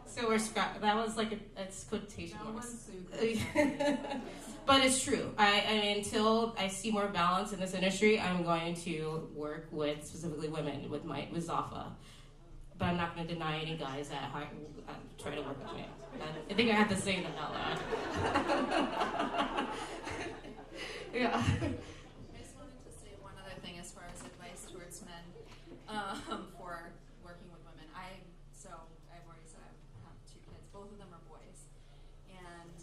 So that was like it's quotation marks. But it's true. I until I see more balance in this industry, I'm going to work with specifically women with Zalfa. But I'm not going to deny any guys that try to work with me. I think I have to say that out loud. Yeah. I just wanted to say one other thing as far as advice towards men for working with women. I've already said I have 2 kids. Both of them are boys, and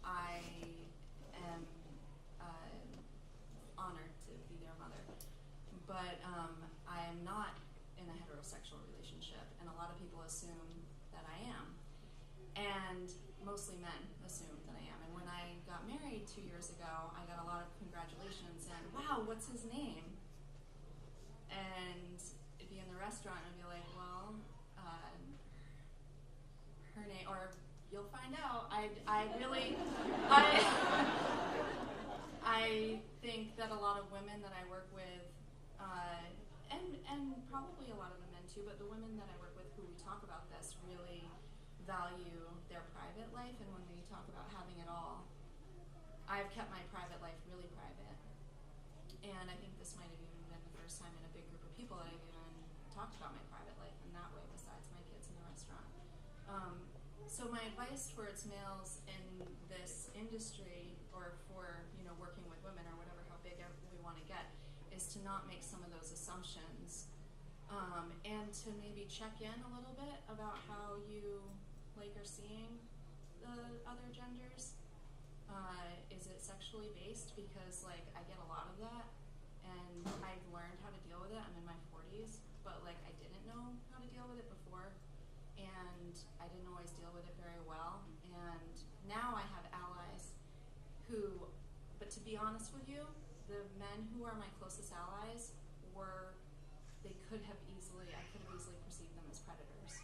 I am honored to be their mother. But I am not in a heterosexual relationship, and a lot of people assume that I am, and mostly men assume that I am. And when I got married 2 years ago, I got a lot of congratulations and, wow, what's his name? And it'd be in the restaurant and I'd be like, well, her name, or you'll find out. I think that a lot of women that I work with, and probably a lot of the men too, but the women that I work with who we talk about this really value their private life, and when we talk about having it all, I've kept my private life really private, and I think this might have even been the first time in a big group of people that I've even talked about my private life in that way, besides my kids in the restaurant. So my advice towards males in this industry, or for working with women, or whatever, how big we want to get, is to not make some of those assumptions, and to maybe check in a little bit about how you are seeing the other genders. Is it sexually based? Because I get a lot of that, and I've learned how to deal with it. I'm in my 40s, but I didn't know how to deal with it before, and I didn't always deal with it very well. And now I have allies who, but to be honest with you, the men who are my closest allies I could have easily perceived them as predators.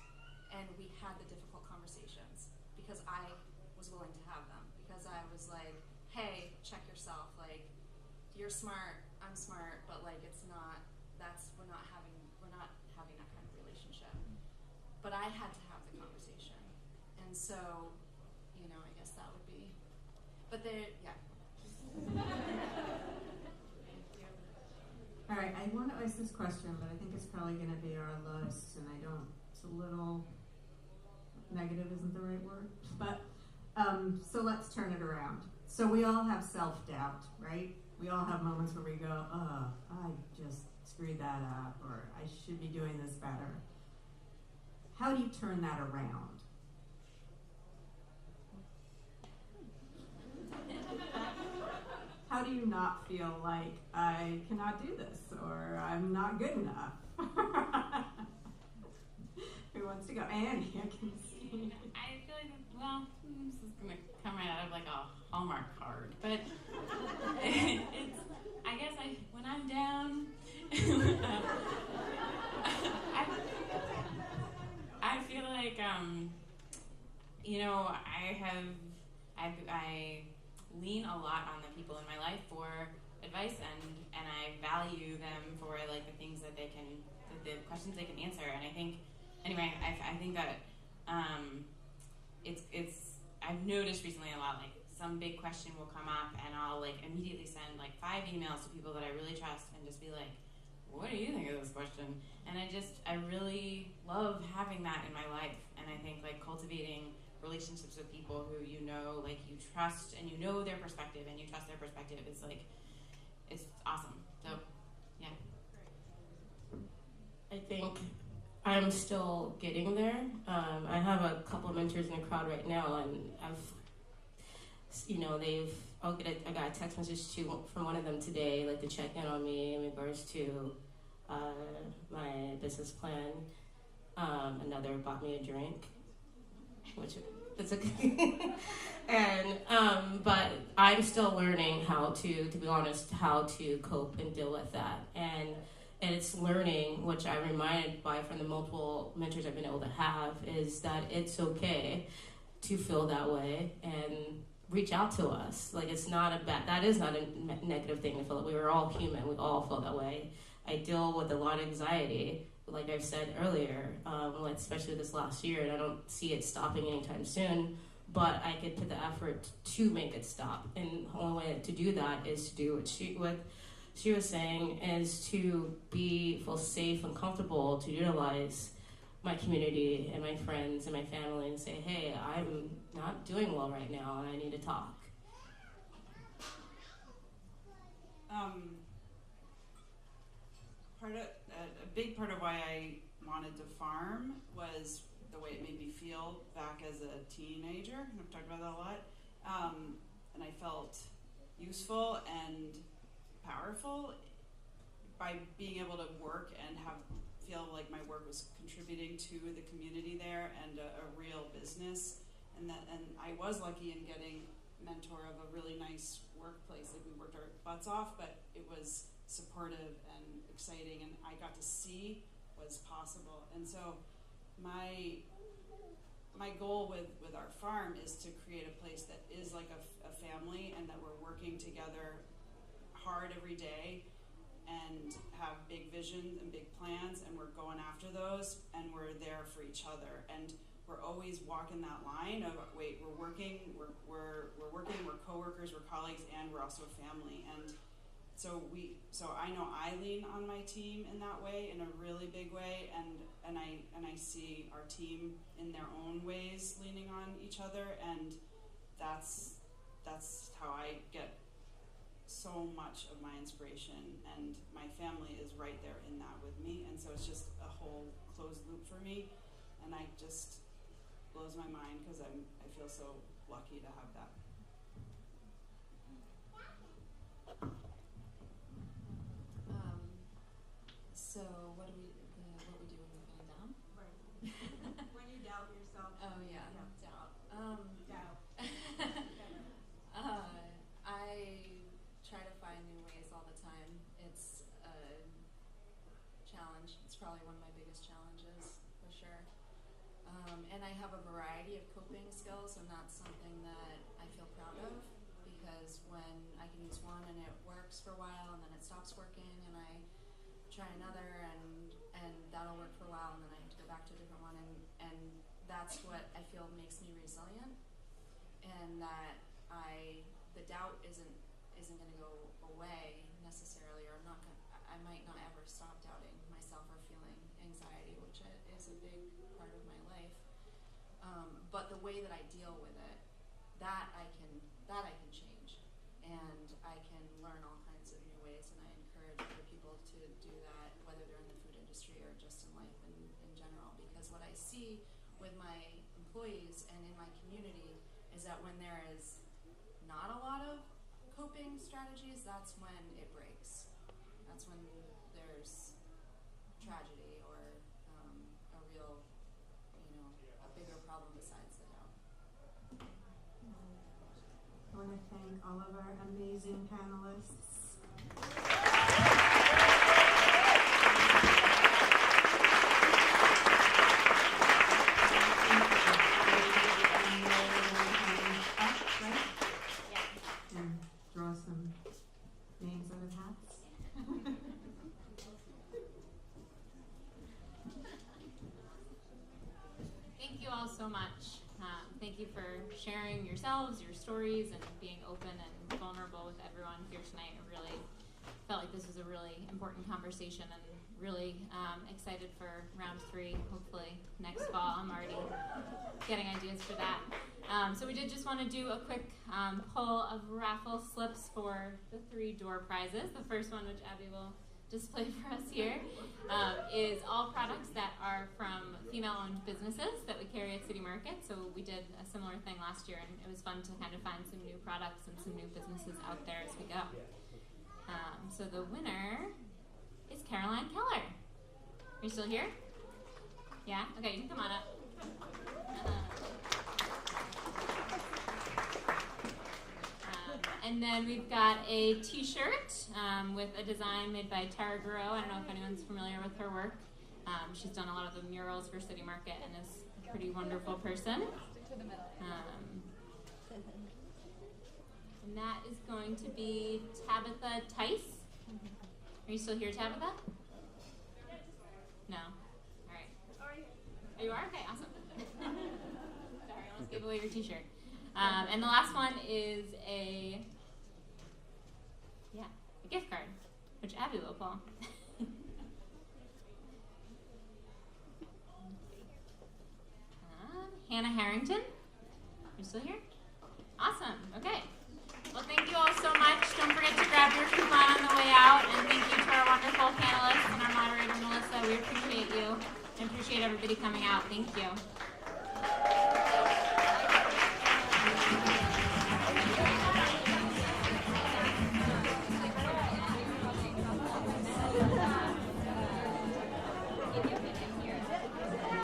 And we had the difficult conversations because I was willing to have them. Because I was like, hey, check yourself. You're smart, I'm smart, but it's not, we're not having that kind of relationship. But I had to have the conversation. And so, I guess that would be, but yeah. All right, I want to ask this question, but I think it's probably going to be our lowest, and it's a little negative isn't the right word, but so let's turn it around. So we all have self-doubt, right? We all have moments where we go, oh, I just screwed that up, or I should be doing this better. How do you turn that around? How do you not feel like I cannot do this, or I'm not good enough? Who wants to go? Annie, I can see. I feel like, this is going to come right out of a Hallmark card, but I guess when I'm down, I feel like, I lean a lot on the people in my life for advice, and I value them for the things that the questions they can answer. And I think, anyway, I think that I've noticed recently a lot, some big question will come up and I'll immediately send 5 emails to people that I really trust and just be like, what do you think of this question? And I really love having that in my life. And I think cultivating relationships with people who you trust, and their perspective, and you trust their perspective is it's awesome. So yeah, I think I'm still getting there. I have a couple of mentors in the crowd right now, and I got a text message from one of them today, to check in on me in regards to my business plan. Another bought me a drink, which it's okay. And but I'm still learning how to be honest, how to cope and deal with that. And it's learning, which I'm reminded by from the multiple mentors I've been able to have, is that it's okay to feel that way and reach out to us. Like, it's not a bad, that is not a negative thing to feel. We were all human, we all feel that way. I deal with a lot of anxiety, like I've said earlier, especially this last year, and I don't see it stopping anytime soon, but I could put the effort to make it stop. And the only way to do that is to do what she was saying, is to feel safe and comfortable to utilize my community and my friends and my family and say, hey, I'm not doing well right now and I need to talk. A big part of why I wanted to farm was the way it made me feel back as a teenager. I've talked about that a lot. And I felt useful and powerful by being able to work and feel like my work was contributing to the community there and a real business. And I was lucky in getting mentor of a really nice workplace. Like, we worked our butts off, but it was supportive and exciting, and I got to see what's possible. And so my goal with our farm is to create a place that is like a family, and that we're working together hard every day and have big visions and big plans, and we're going after those, and we're there for each other. And we're always walking that line of, wait, we're working, we're coworkers, we're colleagues, and we're also a family. And so I know I lean on my team in that way, in a really big way, and I see our team in their own ways leaning on each other, and that's how I get so much of my inspiration, and my family is right there in that with me, and so it's just a whole closed loop for me, and I just blows my mind because I feel so lucky to have that. So what do we do when we're feeling down? Right. When you doubt yourself. Oh yeah, doubt. Doubt. I try to find new ways all the time. It's a challenge. It's probably one of my biggest challenges, for sure. And I have a variety of coping skills, and that's something that I feel proud of, because when I can use one and it works for a while and then it stops working and I try another and that'll work for a while and then I have to go back to a different one, and that's what I feel makes me resilient, and that the doubt isn't going to go away necessarily, or I might not ever stop doubting myself or feeling anxiety, which is a big part of my life. But the way that I deal with it, that I can change, and I can learn all kinds of new ways, and I encourage other people to do that, whether they're in the food industry or just in life in general. Because what I see with my employees and in my community is that when there is not a lot of coping strategies, that's when it breaks. That's when there's tragedy or a real, a bigger problem besides the doubt. I want to thank all of our amazing panelists. Draw some names out of hats. Thank you all so much. Thank you for sharing yourselves, your stories, and being open and vulnerable with everyone here tonight. I really felt like this was a really important conversation, and really excited for round 3, hopefully next fall. I'm already getting ideas for that. So we did just want to do a quick pull of raffle slips for the 3 door prizes. The first one, which Abby will display for us here, is all products that are from female-owned businesses that we carry at City Market. So we did a similar thing last year, and it was fun to kind of find some new products and some new businesses out there as we go. So the winner is Caroline Keller. Are you still here? Yeah? Okay, you can come on up. And then we've got a t-shirt with a design made by Tara Guro. I don't know if anyone's familiar with her work. She's done a lot of the murals for City Market and is a pretty wonderful person. And that is going to be Tabitha Tice. Are you still here, Tabitha? No? All right. Oh, you are? Okay, awesome. Sorry, I almost gave away your t-shirt. And the last one is a gift card, which Abby will pull. Hannah Harrington, you still here? Awesome.